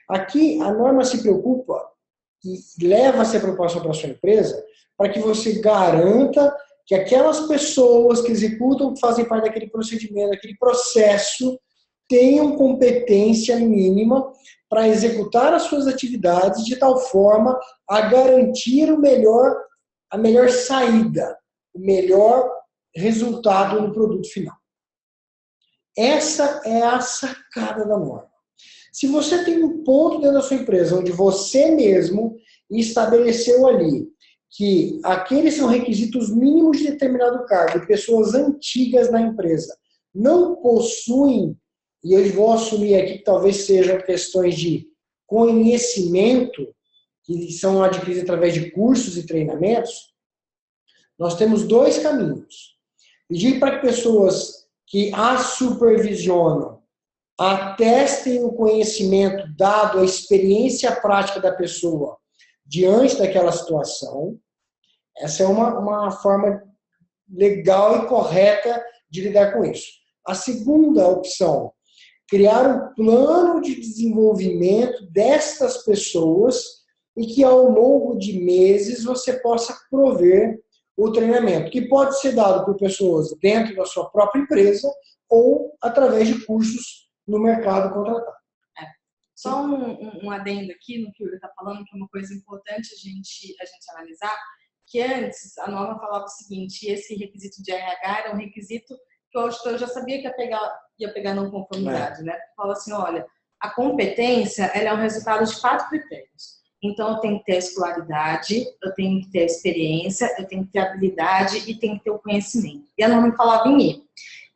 Aqui, a norma se preocupa e leva essa preocupação para a sua empresa para que você garanta que aquelas pessoas que executam, que fazem parte daquele procedimento, daquele processo, tenham competência mínima para executar as suas atividades de tal forma a garantir a melhor saída, o melhor resultado no produto final. Essa é a sacada da norma. Se você tem um ponto dentro da sua empresa onde você mesmo estabeleceu ali que aqueles são requisitos mínimos de determinado cargo e pessoas antigas na empresa não possuem, e eu vou assumir aqui que talvez sejam questões de conhecimento, que são adquiridos através de cursos e treinamentos, nós temos dois caminhos. Pedir para que pessoas que as supervisionam atestem o conhecimento dado a experiência prática da pessoa diante daquela situação. Essa é uma forma legal e correta de lidar com isso. A segunda opção, criar um plano de desenvolvimento destas pessoas e que ao longo de meses você possa prover o treinamento, que pode ser dado por pessoas dentro da sua própria empresa ou através de cursos no mercado contratado. Só um adendo aqui no que o Yuri está falando, que é uma coisa importante a gente analisar, que antes a norma falava o seguinte: esse requisito de RH era um requisito que o auditor já sabia que ia pegar não conformidade, né? Fala assim, olha, a competência ela é o resultado de 4 critérios. Então, eu tenho que ter a escolaridade, eu tenho que ter a experiência, eu tenho que ter a habilidade e tenho que ter o conhecimento. E a norma falava em E.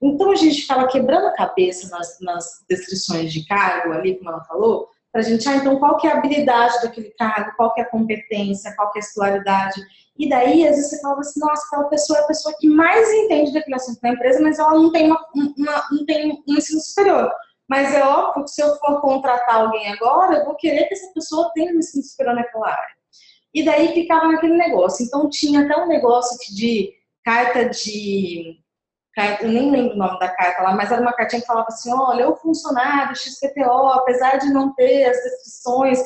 Então, a gente ficava quebrando a cabeça nas descrições de cargo, ali, como ela falou, para a gente, então, qual que é a habilidade daquele cargo, qual que é a competência, qual que é a escolaridade. E daí, às vezes, você falava assim, nossa, aquela pessoa é a pessoa que mais entende daquele assunto da empresa, mas ela não tem, não tem um ensino superior. Mas é óbvio que se eu for contratar alguém agora, eu vou querer que essa pessoa tenha um ensino superior naquela área. E daí ficava naquele negócio. Então, tinha até um negócio de carta de... Eu nem lembro o nome da carta lá, mas era uma cartinha que falava assim, olha, o funcionário XPTO, apesar de não ter as descrições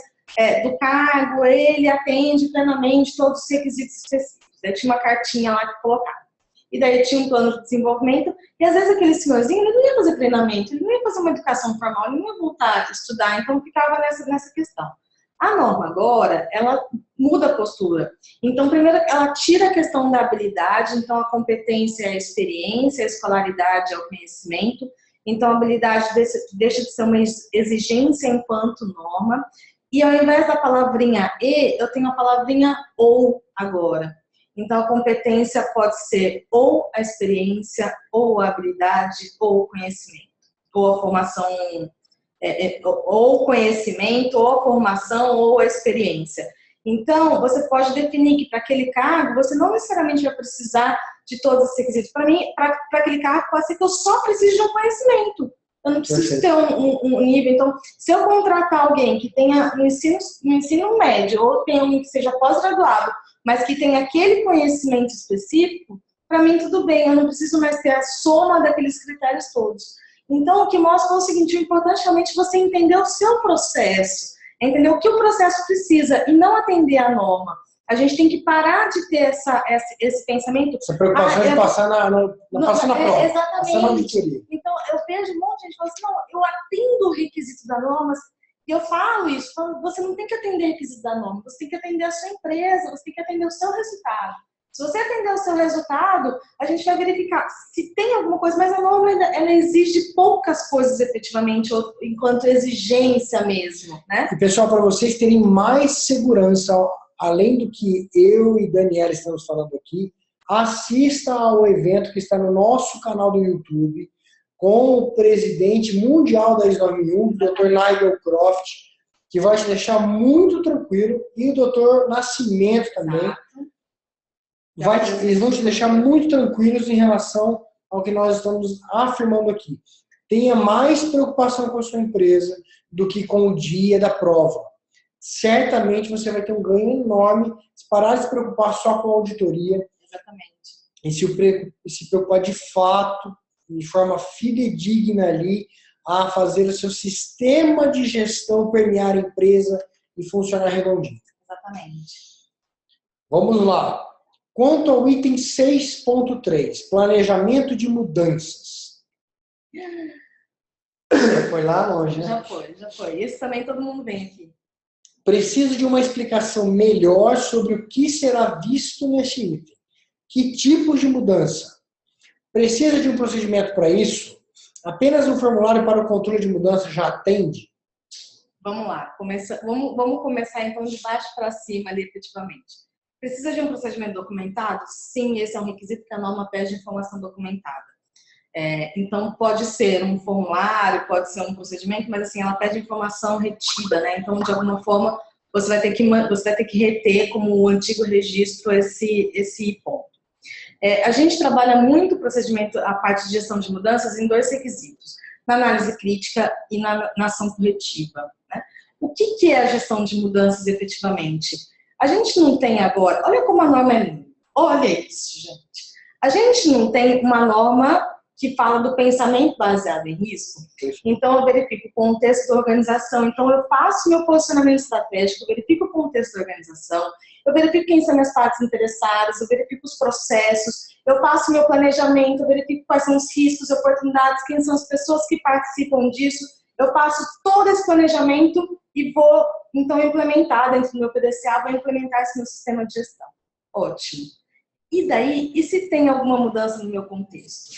do cargo, ele atende plenamente todos os requisitos específicos. Daí tinha uma cartinha lá que colocava. E daí tinha um plano de desenvolvimento, e às vezes aquele senhorzinho, ele não ia fazer treinamento, ele não ia fazer uma educação formal, ele não ia voltar a estudar, então ficava nessa questão. A norma agora, ela muda a postura. Então, primeiro, ela tira a questão da habilidade, então a competência é a experiência, a escolaridade é o conhecimento, então a habilidade deixa de ser uma exigência enquanto norma, e ao invés da palavrinha e, eu tenho a palavrinha ou agora. Então, a competência pode ser ou a experiência, ou a habilidade, ou o conhecimento, ou a formação... ou conhecimento, ou a formação, ou a experiência. Então, você pode definir que para aquele cargo, você não necessariamente vai precisar de todos os requisitos. Para mim, para aquele cargo, pode ser que eu só precise de um conhecimento. Eu não preciso ter um nível. Então, se eu contratar alguém que tenha no ensino médio, ou tenha um que seja pós-graduado, mas que tenha aquele conhecimento específico, para mim tudo bem, eu não preciso mais ter a soma daqueles critérios todos. Então, o que mostra é o seguinte: o importante é realmente você entender o seu processo, entender o que o processo precisa e não atender a norma. A gente tem que parar de ter esse pensamento. Essa preocupação de passar na prova. Exatamente. Então, eu vejo um monte de gente falando assim: não, eu atendo o requisito da norma. E eu falo isso: você não tem que atender o requisito da norma, você tem que atender a sua empresa, você tem que atender o seu resultado. Se você atender o seu resultado, a gente vai verificar se tem alguma coisa, mas a norma ela exige poucas coisas efetivamente, enquanto exigência mesmo, né? E pessoal, para vocês terem mais segurança, além do que eu e Daniela estamos falando aqui, assista ao evento que está no nosso canal do YouTube com o presidente mundial da ISO 9001, o Dr. Nigel Croft, que vai te deixar muito tranquilo, e o Dr. Nascimento também. Eles vão te deixar muito tranquilos em relação ao que nós estamos afirmando aqui. Tenha mais preocupação com a sua empresa do que com o dia da prova. Certamente você vai ter um ganho enorme se parar de se preocupar só com a auditoria. Exatamente. E se preocupar de fato, de forma fidedigna ali, a fazer o seu sistema de gestão permear a empresa e funcionar redondinho. Exatamente. Vamos lá. Quanto ao item 6.3, planejamento de mudanças. Foi lá longe, né? Já foi. Isso também todo mundo vem aqui. Preciso de uma explicação melhor sobre o que será visto neste item. Que tipos de mudança? Precisa de um procedimento para isso? Apenas um formulário para o controle de mudança já atende? Vamos lá. Vamos começar então de baixo para cima ali, efetivamente. Precisa de um procedimento documentado? Sim, esse é um requisito que a norma pede informação documentada. Então, pode ser um formulário, pode ser um procedimento, mas assim, ela pede informação retida, né? Então, de alguma forma, você vai ter que reter como o antigo registro esse ponto. A gente trabalha muito o procedimento, a parte de gestão de mudanças, em dois requisitos: na análise crítica e na ação corretiva, né? O que é a gestão de mudanças efetivamente? A gente não tem agora, olha como a norma é linda, olha isso, gente. A gente não tem uma norma que fala do pensamento baseado em risco. Então, eu verifico o contexto da organização. Então, eu faço meu posicionamento estratégico, eu verifico o contexto da organização, eu verifico quem são as partes interessadas, eu verifico os processos, eu faço meu planejamento, eu verifico quais são os riscos, oportunidades, quem são as pessoas que participam disso. Eu faço todo esse planejamento e vou, então, implementar dentro do meu PDCA, vou implementar esse meu sistema de gestão. Ótimo. E daí, e se tem alguma mudança no meu contexto?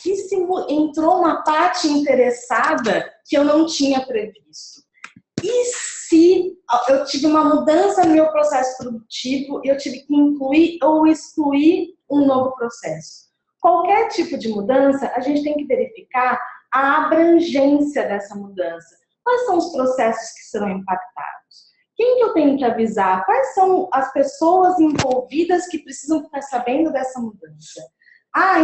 E se entrou uma parte interessada que eu não tinha previsto? E se eu tive uma mudança no meu processo produtivo e eu tive que incluir ou excluir um novo processo? Qualquer tipo de mudança, a gente tem que verificar a abrangência dessa mudança. Quais são os processos que serão impactados? Quem que eu tenho que avisar? Quais são as pessoas envolvidas que precisam ficar sabendo dessa mudança?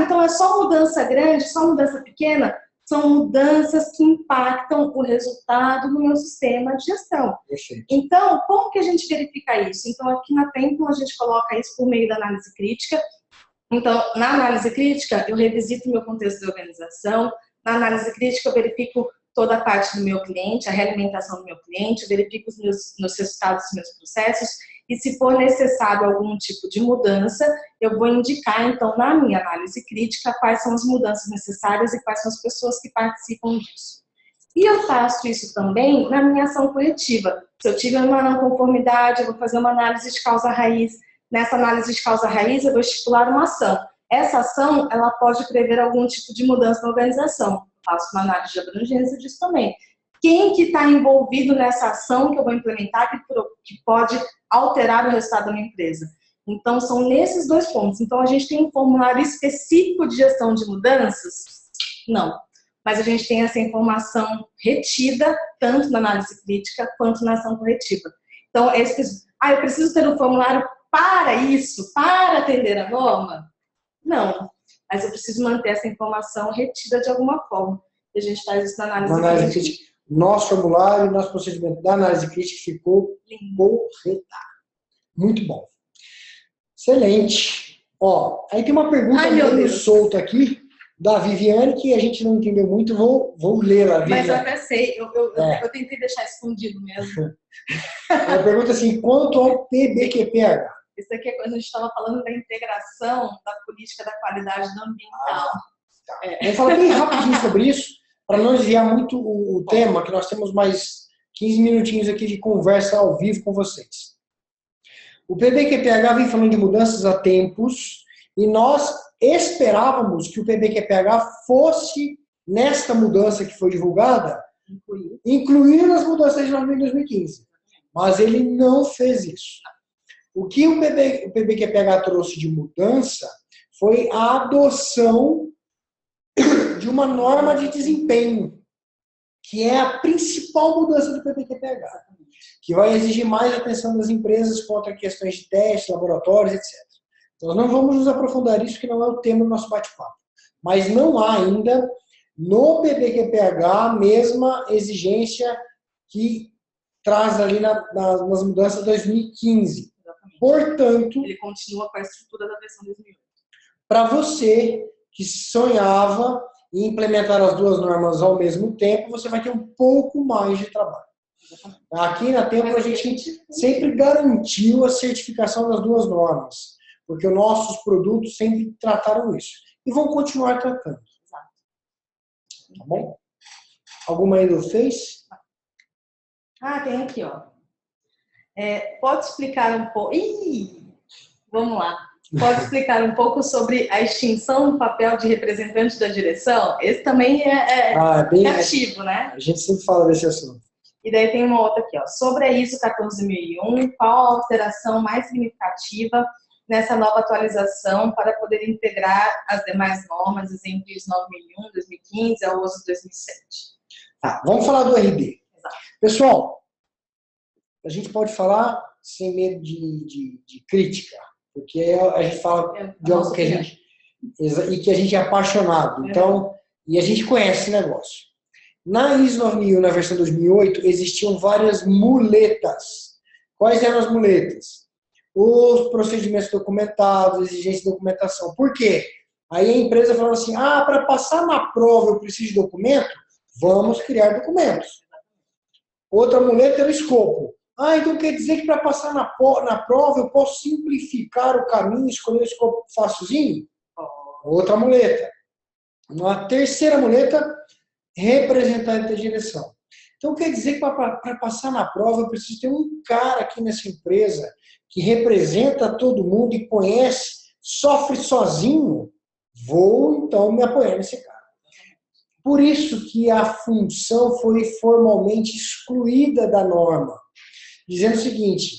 Então é só mudança grande, só mudança pequena? São mudanças que impactam o resultado do meu sistema de gestão. Perfeito. Então, como que a gente verifica isso? Então, aqui na Templum, a gente coloca isso por meio da análise crítica. Então, na análise crítica, eu revisito o meu contexto de organização. Na análise crítica, eu verifico toda a parte do meu cliente, a realimentação do meu cliente, eu verifico os meus resultados dos meus processos. E se for necessário algum tipo de mudança, eu vou indicar, então, na minha análise crítica, quais são as mudanças necessárias e quais são as pessoas que participam disso. E eu faço isso também na minha ação corretiva. Se eu tiver uma não conformidade, eu vou fazer uma análise de causa-raiz. Nessa análise de causa-raiz, eu vou estipular uma ação. Essa ação, ela pode prever algum tipo de mudança na organização. Eu faço uma análise de abrangência disso também. Quem que está envolvido nessa ação que eu vou implementar que pode alterar o resultado da minha empresa? Então, são nesses dois pontos. Então, a gente tem um formulário específico de gestão de mudanças? Não. Mas a gente tem essa informação retida, tanto na análise crítica quanto na ação corretiva. Então, eu preciso ter um formulário para isso, para atender a norma? Não, mas eu preciso manter essa informação retida de alguma forma. E a gente faz isso na análise crítica. Nosso formulário, nosso procedimento da análise crítica ficou correto. Muito bom. Excelente. Ó, aí tem uma pergunta meio solta aqui, da Viviane, que a gente não entendeu muito, vou lê-la. Mas eu até sei, eu tentei deixar escondido mesmo. Ela pergunta assim, quanto ao PBQPH? Isso aqui é quando a gente estava falando da integração da política da qualidade do ambiental. Tá. Vamos falar bem rapidinho sobre isso, para não desviar muito o tema, que nós temos mais 15 minutinhos aqui de conversa ao vivo com vocês. O PBQPH vem falando de mudanças há tempos, e nós esperávamos que o PBQPH fosse, nesta mudança que foi divulgada, incluir as mudanças de 2015. Mas ele não fez isso. O que o PBQPH trouxe de mudança foi a adoção de uma norma de desempenho, que é a principal mudança do PBQPH, que vai exigir mais atenção das empresas quanto a questões de testes, laboratórios, etc. Nós não vamos nos aprofundar nisso, que não é o tema do nosso bate-papo. Mas não há ainda no PBQPH a mesma exigência que traz ali nas mudanças de 2015. Exatamente. Portanto, ele continua com a estrutura da versão 2008. Para você que sonhava em implementar as duas normas ao mesmo tempo, você vai ter um pouco mais de trabalho. Exatamente. Aqui na Tempo a gente sempre garantiu a certificação das duas normas, porque os nossos produtos sempre trataram isso. E vão continuar tratando. Exato. Tá bom? Alguma aí do Face? Tem aqui, ó. Pode explicar um pouco... Vamos lá. Pode explicar um pouco sobre a extinção do papel de representante da direção? Esse também é bem ativo, né? A gente sempre fala desse assunto. E daí tem uma outra aqui, ó. Sobre a ISO 14001, qual a alteração mais significativa nessa nova atualização para poder integrar as demais normas, exemplo, ISO 9001, 2015, ao uso 2007? Vamos falar do RD. Exato. Pessoal, a gente pode falar sem medo de crítica, porque a gente fala de algo que a gente... E que a gente é apaixonado. Então, e a gente conhece esse negócio. Na ISO 9001, na versão 2008, existiam várias muletas. Quais eram as muletas? Os procedimentos documentados, exigência de documentação. Por quê? Aí a empresa falou assim, para passar na prova eu preciso de documento, vamos criar documentos. Outra muleta era o escopo. Então quer dizer que para passar na prova eu posso simplificar o caminho, escolher o escopo facilzinho? Outra muleta. Uma terceira muleta, representante da direção. Então quer dizer que para passar na prova eu preciso ter um cara aqui nessa empresa que representa todo mundo e conhece, sofre sozinho, vou então me apoiar nesse cara. Por isso que a função foi formalmente excluída da norma, dizendo o seguinte,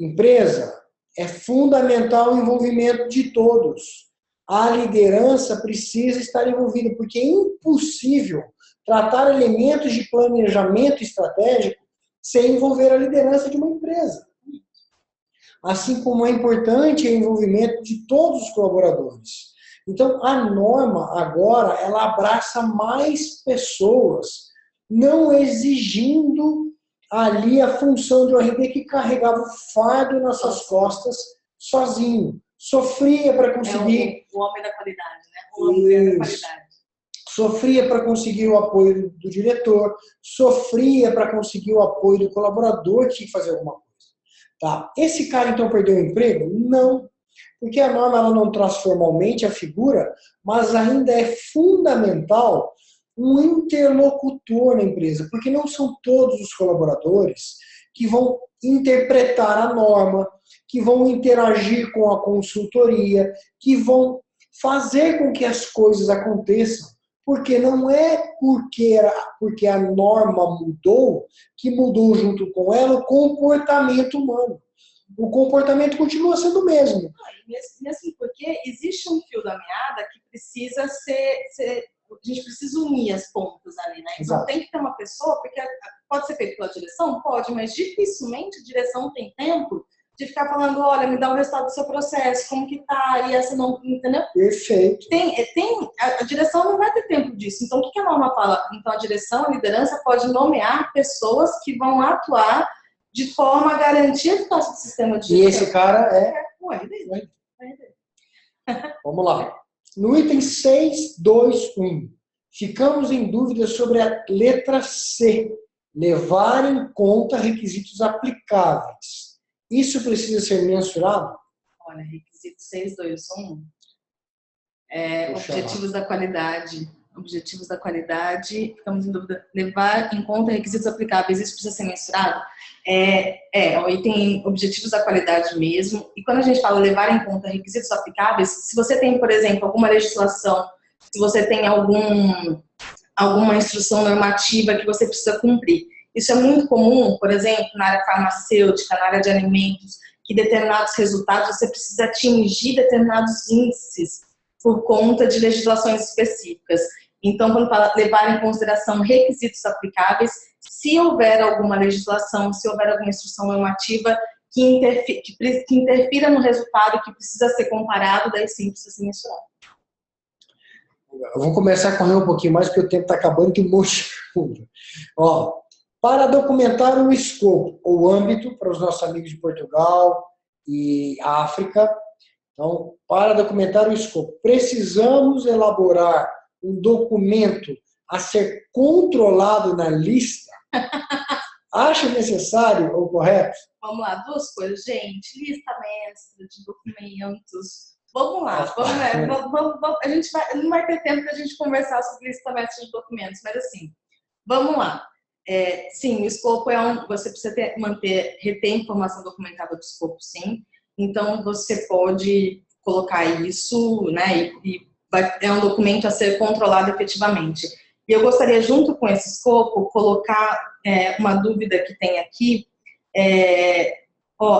empresa, é fundamental o envolvimento de todos. A liderança precisa estar envolvida, porque é impossível tratar elementos de planejamento estratégico sem envolver a liderança de uma empresa. Assim como é importante o envolvimento de todos os colaboradores. Então, a norma agora, ela abraça mais pessoas, não exigindo ali a função de um RD que carregava o fardo nas suas costas sozinho. Sofria para conseguir... o homem da qualidade, né? O homem da qualidade. Sofria para conseguir o apoio do diretor, sofria para conseguir o apoio do colaborador que tinha que fazer alguma coisa. Tá? Esse cara, então, perdeu o emprego? Não. Porque a norma ela não traz formalmente a figura, mas ainda é fundamental um interlocutor na empresa, porque não são todos os colaboradores que vão interpretar a norma, que vão interagir com a consultoria, que vão fazer com que as coisas aconteçam. Porque não é porque a norma mudou, que mudou junto com ela o comportamento humano. O comportamento continua sendo o mesmo. Mesmo porque existe um fio da meada que precisa ser a gente precisa unir as pontas ali, né? Então tem que ter uma pessoa, porque pode ser feito pela direção? Pode, mas dificilmente a direção tem tempo de ficar falando, olha, me dá o resultado do seu processo, como que tá, e essa não, entendeu? Perfeito. A direção não vai ter tempo disso. Então, o que a norma fala? Então, a direção, a liderança pode nomear pessoas que vão atuar de forma a garantir a eficácia do sistema de gestão. E esse cara é... o RD. Vamos lá. No item 6.2.1, ficamos em dúvida sobre a letra C, levar em conta requisitos aplicáveis. Isso precisa ser mensurado? Olha, requisito 6.2.1, objetivos da qualidade. Objetivos da qualidade, ficamos em dúvida, levar em conta requisitos aplicáveis, isso precisa ser mensurado? O item objetivos da qualidade mesmo, e quando a gente fala levar em conta requisitos aplicáveis, se você tem, por exemplo, alguma legislação, se você tem alguma instrução normativa que você precisa cumprir, isso é muito comum, por exemplo, na área farmacêutica, na área de alimentos, que determinados resultados você precisa atingir determinados índices por conta de legislações específicas. Então, quando fala levar em consideração requisitos aplicáveis, se houver alguma legislação, se houver alguma instrução normativa que interfira no resultado que precisa ser comparado, daí sim precisa ser mensurado. Eu vou começar a correr um pouquinho mais, porque o tempo está acabando, tem um monte de pergunta. Ó, para documentar o escopo ou âmbito, para os nossos amigos de Portugal e África, então, para documentar o escopo, precisamos elaborar um documento a ser controlado na lista? Acha necessário ou correto? Vamos lá, duas coisas, gente. Lista mestra de documentos. Vamos lá, vamos, a gente não vai ter tempo para a gente conversar sobre lista mestra de documentos, mas assim, vamos lá. Sim, o escopo você precisa reter informação documentada do escopo, sim. Então, você pode colocar isso, né, é um documento a ser controlado efetivamente. E eu gostaria, junto com esse escopo, colocar uma dúvida que tem aqui.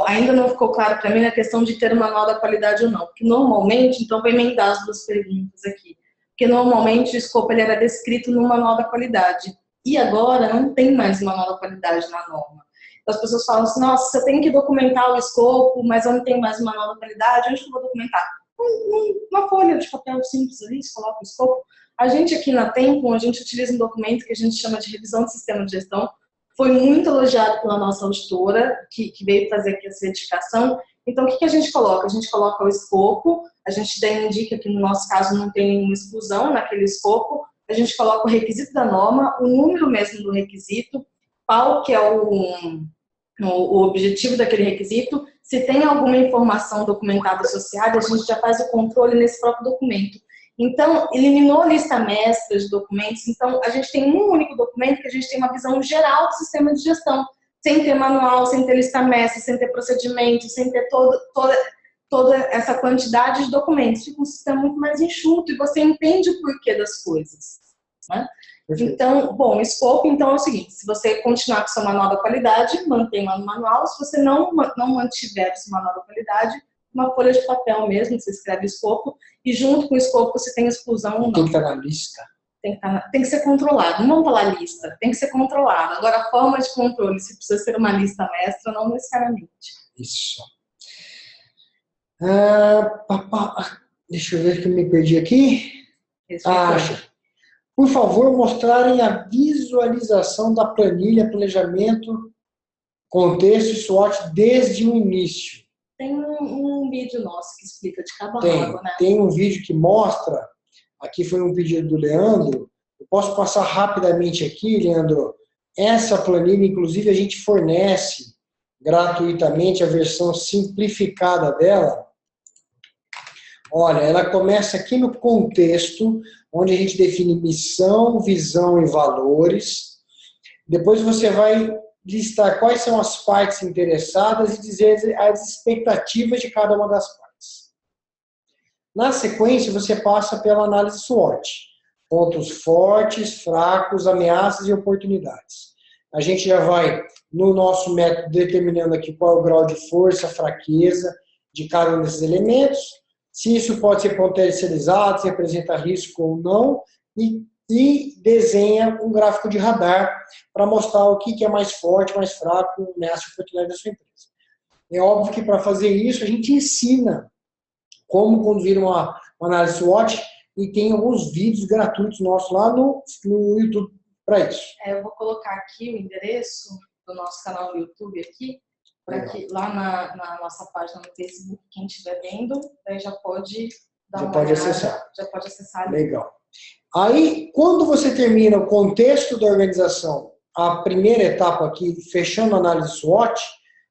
Ainda não ficou claro para mim na questão de ter um manual da qualidade ou não. Porque normalmente, então vou emendar as duas perguntas aqui. Porque normalmente o escopo ele era descrito no manual da qualidade. E agora não tem mais manual da qualidade na norma. Então, as pessoas falam assim, nossa, você tem que documentar o escopo, mas eu não tenho mais manual da qualidade, onde que eu vou documentar? Uma folha de papel simples ali, você coloca o escopo. A gente aqui na Tempo, a gente utiliza um documento que a gente chama de revisão de sistema de gestão. Foi muito elogiado pela nossa auditora, que veio fazer aqui a certificação. Então, o que a gente coloca? A gente coloca o escopo, a gente daí indica que no nosso caso não tem nenhuma exclusão naquele escopo, a gente coloca o requisito da norma, o número mesmo do requisito, qual que é o objetivo daquele requisito, se tem alguma informação documentada associada, a gente já faz o controle nesse próprio documento. Então, eliminou a lista mestra de documentos, então a gente tem um único documento que a gente tem uma visão geral do sistema de gestão, sem ter manual, sem ter lista mestra, sem ter procedimento, sem ter toda essa quantidade de documentos. Fica um sistema muito mais enxuto e você entende o porquê das coisas, né? Então, bom, o escopo, então, é o seguinte, se você continuar com o seu manual da qualidade, mantenha no manual, se você não mantiver o seu manual da qualidade, uma folha de papel mesmo, você escreve escopo, e junto com o escopo você tem exclusão ou não. Tem que estar na lista. Tem que ser controlado, não vamos falar lista, tem que ser controlado. Agora, a forma de controle, se precisa ser uma lista mestra, não necessariamente. Isso. Deixa eu ver que eu me perdi aqui. Por favor, mostrarem a visualização da planilha, planejamento, contexto e SWOT desde o início. Tem um vídeo nosso que explica de cada lado, né? Tem um vídeo que mostra, aqui foi um pedido do Leandro, eu posso passar rapidamente aqui, Leandro. Essa planilha, inclusive, a gente fornece gratuitamente a versão simplificada dela. Olha, ela começa aqui no contexto, onde a gente define missão, visão e valores. Depois você vai listar quais são as partes interessadas e dizer as expectativas de cada uma das partes. Na sequência, você passa pela análise SWOT. Pontos fortes, fracos, ameaças e oportunidades. A gente já vai, no nosso método, determinando aqui qual é o grau de força, fraqueza de cada um desses elementos. Se isso pode ser potencializado, se representa risco ou não, e e desenha um gráfico de radar para mostrar o que é mais forte, mais fraco nessa oportunidade da sua empresa. É óbvio que para fazer isso a gente ensina como conduzir uma análise SWOT e tem alguns vídeos gratuitos nossos lá no YouTube para isso. Eu vou colocar aqui o endereço do nosso canal no YouTube aqui, para que lá na nossa página no Facebook, quem estiver vendo, já pode dar uma olhada, acessar. Já pode acessar. Legal. Aí, quando você termina o contexto da organização, a primeira etapa aqui, fechando a análise SWOT,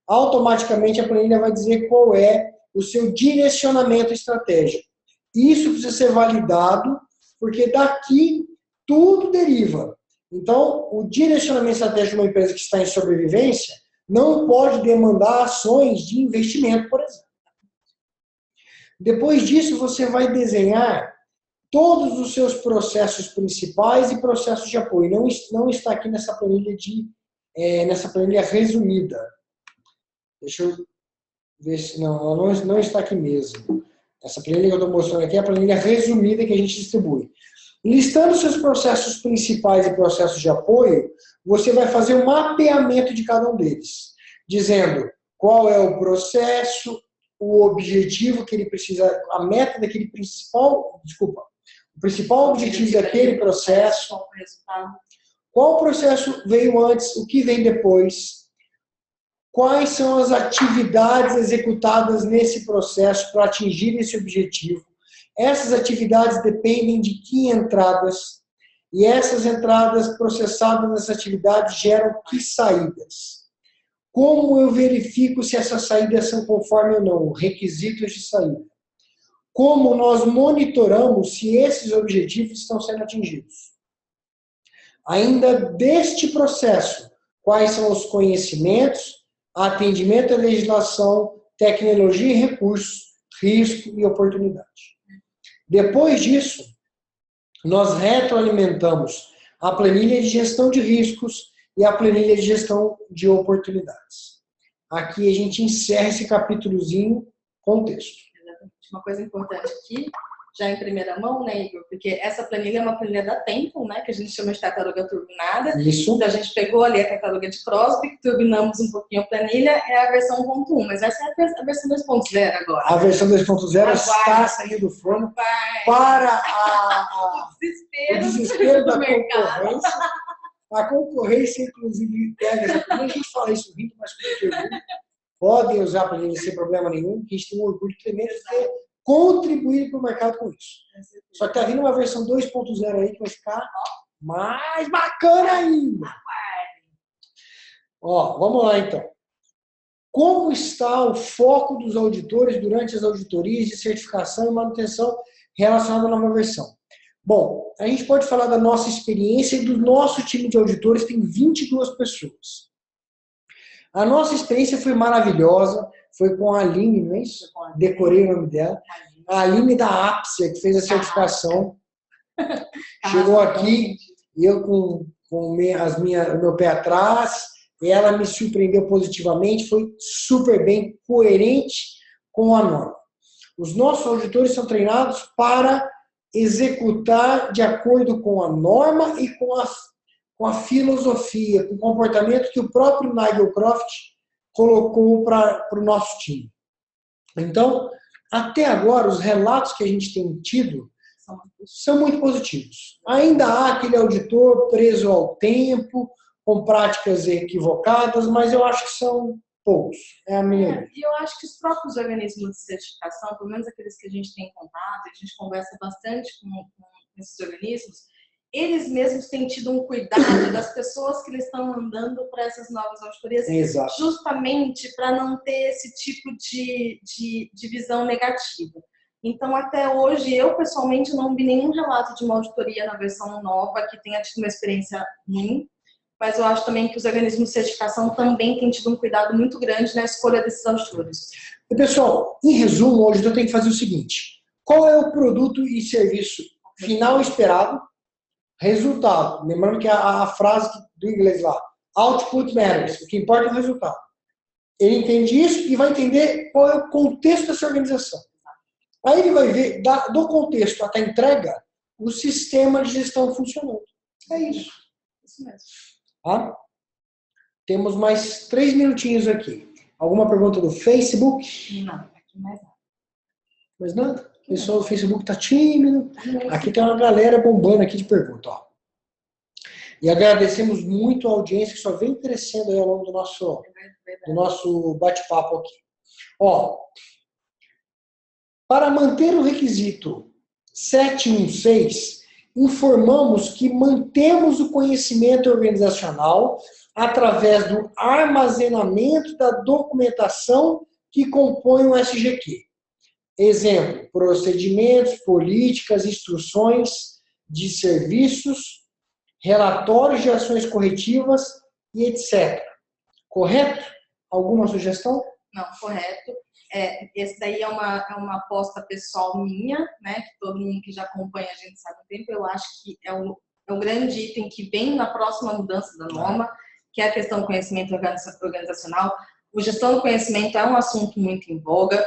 automaticamente a planilha vai dizer qual é o seu direcionamento estratégico. Isso precisa ser validado, porque daqui tudo deriva. Então, o direcionamento estratégico de uma empresa que está em sobrevivência não pode demandar ações de investimento, por exemplo. Depois disso, você vai desenhar todos os seus processos principais e processos de apoio. Não está aqui nessa planilha nessa planilha resumida. Deixa eu ver se não está aqui mesmo. Essa planilha que eu estou mostrando aqui é a planilha resumida que a gente distribui. Listando seus processos principais e processos de apoio, você vai fazer um mapeamento de cada um deles, dizendo qual é o processo, o objetivo que ele precisa, a meta daquele principal objetivo daquele processo, qual processo veio antes, o que vem depois, quais são as atividades executadas nesse processo para atingir esse objetivo. Essas atividades dependem de que entradas, e essas entradas processadas nessas atividades geram que saídas. Como eu verifico se essas saídas são conforme ou não, requisitos de saída? Como nós monitoramos se esses objetivos estão sendo atingidos? Ainda deste processo, quais são os conhecimentos, atendimento à legislação, tecnologia e recursos, risco e oportunidade. Depois disso, nós retroalimentamos a planilha de gestão de riscos e a planilha de gestão de oportunidades. Aqui a gente encerra esse capítulozinho com o texto. Uma coisa importante aqui, já em primeira mão, né, Igor? Porque essa planilha é uma planilha da Tempo, né, que a gente chama de tartaruga turbinada. Isso. Então a gente pegou ali a tartaruga de Crosby, turbinamos um pouquinho a planilha, é a versão 1.1, mas essa é a versão 2.0 agora. A versão 2.0 está saindo do forno para o desespero da concorrência. A concorrência, inclusive, pega essa planilha. A gente fala isso rindo, mas podem usar a planilha sem problema nenhum, que a gente tem um orgulho tremendo de ter contribuído para o mercado com isso. Só que está vindo uma versão 2.0 aí que vai ficar mais bacana ainda. Ó, vamos lá então. Como está o foco dos auditores durante as auditorias de certificação e manutenção relacionada à nova versão? Bom, a gente pode falar da nossa experiência e do nosso time de auditores, tem 22 pessoas. A nossa experiência foi maravilhosa, foi com a Aline, não é isso? Decorei o nome dela. A Aline da Apsia, que fez a certificação. Chegou aqui, e eu com o meu pé atrás, e ela me surpreendeu positivamente, foi super bem, coerente com a norma. Os nossos auditores são treinados para executar de acordo com a norma e com a filosofia, com o comportamento que o próprio Nigel Croft colocou para o nosso time. Então, até agora, os relatos que a gente tem tido são muito positivos. Ainda há aquele auditor preso ao tempo, com práticas equivocadas, mas eu acho que são poucos. É a minha. E eu acho que os próprios organismos de certificação, pelo menos aqueles que a gente tem contato, a gente conversa bastante com esses organismos, eles mesmos têm tido um cuidado das pessoas que eles estão mandando para essas novas auditorias, Exato. Justamente para não ter esse tipo de visão negativa. Então, até hoje, eu pessoalmente não vi nenhum relato de uma auditoria na versão nova que tenha tido uma experiência ruim, mas eu acho também que os organismos de certificação também têm tido um cuidado muito grande na escolha desses auditores. E, pessoal, em resumo, o auditor tem que fazer o seguinte: qual é o produto e serviço final esperado? Resultado. Lembrando que a frase do inglês lá, output matters, o que importa é o resultado. Ele entende isso e vai entender qual é o contexto dessa organização. Aí ele vai ver, do contexto até a entrega, o sistema de gestão funcionando. É isso. Isso mesmo. Tá? Temos mais 3 minutinhos aqui. Alguma pergunta do Facebook? Não, aqui mais nada. Mas nada. O pessoal do Facebook está tímido. Aqui tem uma galera bombando aqui de pergunta. Ó. E agradecemos muito a audiência que só vem crescendo aí ao longo do nosso bate-papo aqui. Ó, para manter o requisito 716, informamos que mantemos o conhecimento organizacional através do armazenamento da documentação que compõe o SGQ. Exemplo, procedimentos, políticas, instruções de serviços, relatórios de ações corretivas e etc. Correto? Alguma sugestão? Não, correto. Esse daí é uma aposta pessoal minha, né? Que todo mundo que já acompanha a gente sabe o tempo. Eu acho que é o grande item que vem na próxima mudança da norma, que é a questão do conhecimento organizacional. O gestão do conhecimento é um assunto muito em voga,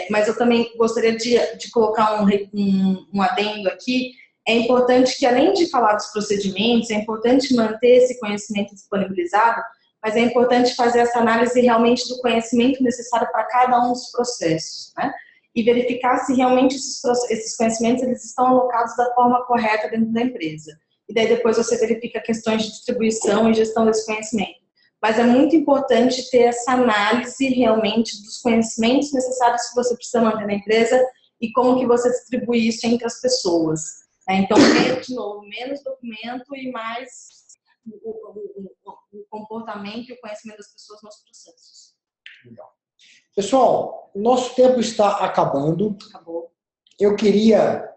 mas eu também gostaria de colocar um adendo aqui. É importante que, além de falar dos procedimentos, é importante manter esse conhecimento disponibilizado, mas é importante fazer essa análise realmente do conhecimento necessário para cada um dos processos, né? E verificar se realmente esses conhecimentos eles estão alocados da forma correta dentro da empresa. E daí depois você verifica questões de distribuição e gestão desse conhecimento. Mas é muito importante ter essa análise realmente dos conhecimentos necessários que você precisa manter na empresa e como que você distribui isso entre as pessoas. Então, de novo, menos documento e mais o comportamento e o conhecimento das pessoas nos processos. Legal. Pessoal, o nosso tempo está acabando. Acabou. Eu queria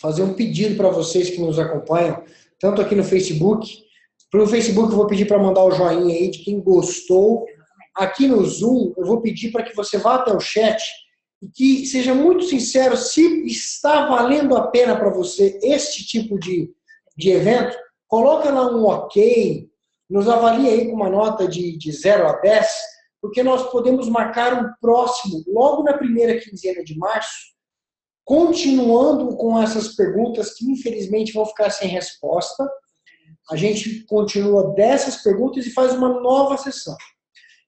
fazer um pedido para vocês que nos acompanham, tanto aqui no Facebook. Para o Facebook eu vou pedir para mandar o joinha aí de quem gostou. Aqui no Zoom eu vou pedir para que você vá até o chat e que seja muito sincero se está valendo a pena para você este tipo de evento. Coloca lá um ok, nos avalie aí com uma nota de 0 a 10, porque nós podemos marcar um próximo, logo na primeira quinzena de março, continuando com essas perguntas que infelizmente vão ficar sem resposta. A gente continua dessas perguntas e faz uma nova sessão.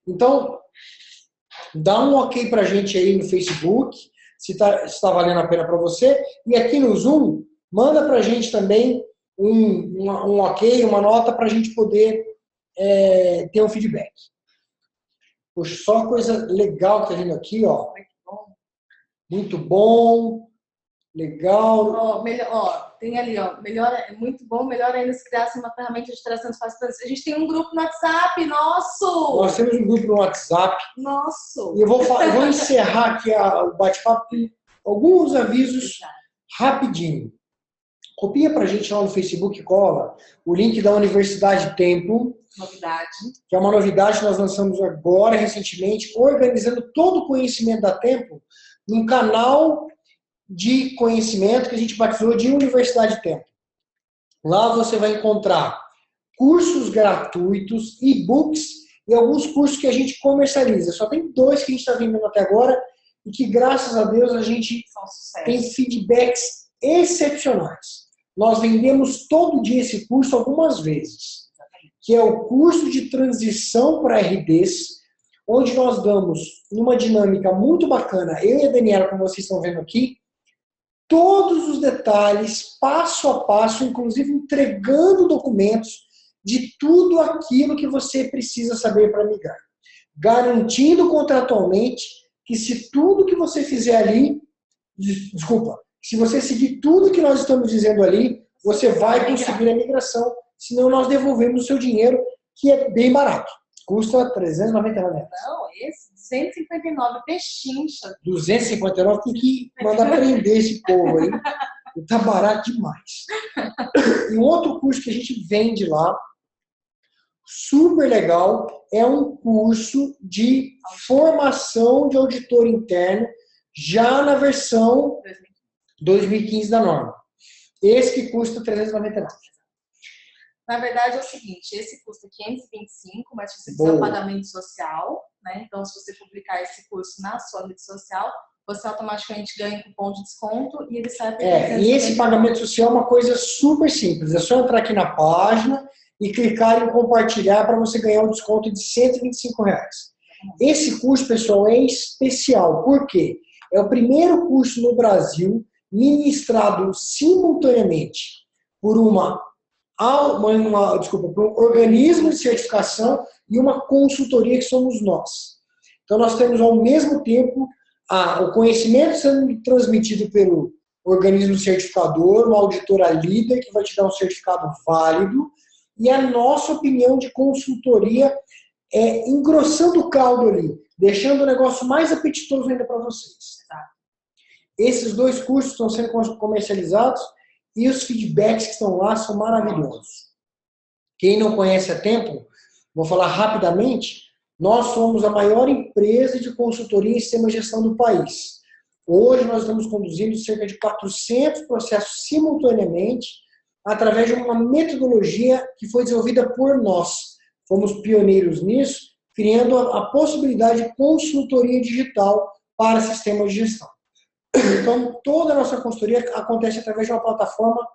Então, dá um ok pra gente aí no Facebook, se está valendo a pena para você. E aqui no Zoom, manda pra gente também um ok, uma nota pra gente poder ter um feedback. Poxa, só coisa legal que tá vindo aqui, ó. Muito bom. Legal. Tem ali, é muito bom, melhor ainda se criasse uma ferramenta de interação de fácil. A gente tem um grupo no WhatsApp, nosso! Nós temos um grupo no WhatsApp. Nosso! E eu vou encerrar aqui o bate-papo com alguns avisos rapidinho. Copia pra gente lá no Facebook, cola o link da Universidade Tempo. Novidade. Que é uma novidade que nós lançamos agora, recentemente, organizando todo o conhecimento da Tempo num canal de conhecimento que a gente batizou de Universidade Tempo. Lá você vai encontrar cursos gratuitos, e-books e alguns cursos que a gente comercializa. Só tem 2 que a gente está vendendo até agora e que, graças a Deus, a gente tem feedbacks excepcionais. Nós vendemos todo dia esse curso algumas vezes, que é o curso de transição para RDs, onde nós damos, numa dinâmica muito bacana, eu e a Daniela, como vocês estão vendo aqui, todos os detalhes, passo a passo, inclusive entregando documentos de tudo aquilo que você precisa saber para migrar. Garantindo contratualmente que se tudo que você fizer ali, se você seguir tudo que nós estamos dizendo ali, você vai conseguir a migração, senão nós devolvemos o seu dinheiro, que é bem barato. Custa R$399. Não, esse 259, pechincha. 259, tem que mandar prender esse povo aí. Tá barato demais. E um outro curso que a gente vende lá, super legal, é um curso de formação de auditor interno, já na versão 2015 da norma. Esse que custa R$399. Na verdade é o seguinte, esse custa 525, mas se você fizer o pagamento social, né? Então se você publicar esse curso na sua rede social, você automaticamente ganha um cupom de desconto e ele sai... E esse pagamento social é uma coisa super simples. É só entrar aqui na página e clicar em compartilhar para você ganhar um desconto de R$125. Esse curso, pessoal, é especial. Por quê? É o primeiro curso no Brasil ministrado simultaneamente por um organismo de certificação e uma consultoria que somos nós. Então, nós temos ao mesmo tempo o conhecimento sendo transmitido pelo organismo certificador, uma auditora líder que vai te dar um certificado válido, e a nossa opinião de consultoria engrossando o caldo ali, deixando o negócio mais apetitoso ainda para vocês. Esses 2 cursos estão sendo comercializados e os feedbacks que estão lá são maravilhosos. Quem não conhece a Tempo, vou falar rapidamente, nós somos a maior empresa de consultoria em sistema de gestão do país. Hoje nós estamos conduzindo cerca de 400 processos simultaneamente através de uma metodologia que foi desenvolvida por nós. Fomos pioneiros nisso, criando a possibilidade de consultoria digital para sistemas de gestão. Então, toda a nossa consultoria acontece através de uma plataforma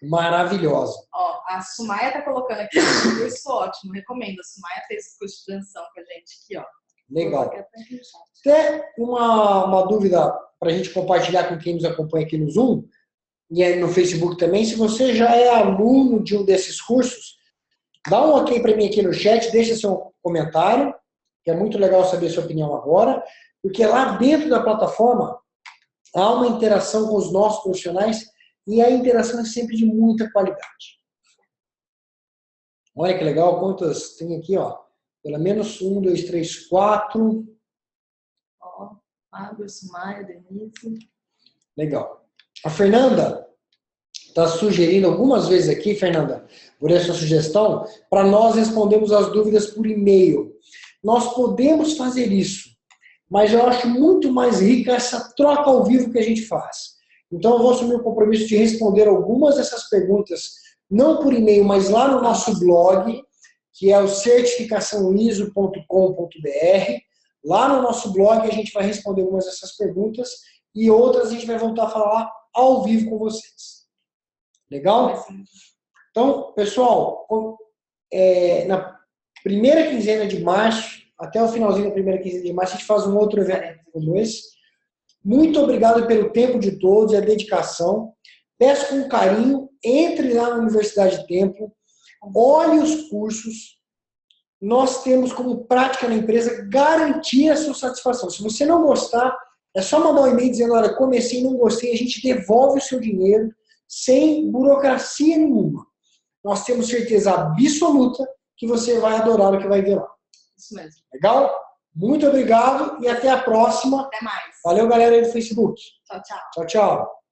maravilhosa. Ó, a Sumaia está colocando aqui um curso ótimo, recomendo. A Sumaia fez esse curso de transição com a gente aqui, ó. Legal. Até uma dúvida para a gente compartilhar com quem nos acompanha aqui no Zoom e aí no Facebook também. Se você já é aluno de um desses cursos, dá um ok para mim aqui no chat, deixa seu comentário, que é muito legal saber a sua opinião agora, porque lá dentro da plataforma há uma interação com os nossos profissionais e a interação é sempre de muita qualidade. Olha que legal, quantas tem aqui, ó. Pelo menos 1, 2, 3, 4. Ó, Fábio, Sumaia, Denise. Legal. A Fernanda está sugerindo algumas vezes aqui, Fernanda, por essa sugestão, para nós respondermos as dúvidas por e-mail. Nós podemos fazer isso, mas eu acho muito mais rica essa troca ao vivo que a gente faz. Então eu vou assumir o compromisso de responder algumas dessas perguntas, não por e-mail, mas lá no nosso blog, que é o certificaçãoiso.com.br. Lá no nosso blog a gente vai responder algumas dessas perguntas e outras a gente vai voltar a falar ao vivo com vocês. Legal? Então, pessoal, na primeira quinzena de março, até o finalzinho da primeira quinzena de março, a gente faz um outro evento como esse. Muito obrigado pelo tempo de todos e a dedicação. Peço com carinho, entre lá na Universidade Tempo, olhe os cursos. Nós temos como prática na empresa garantir a sua satisfação. Se você não gostar, é só mandar um e-mail dizendo, olha, comecei e não gostei, a gente devolve o seu dinheiro sem burocracia nenhuma. Nós temos certeza absoluta que você vai adorar o que vai ver lá. Isso mesmo. Legal? Muito obrigado e até a próxima. Até mais. Valeu, galera aí do Facebook. Tchau, tchau. Tchau, tchau.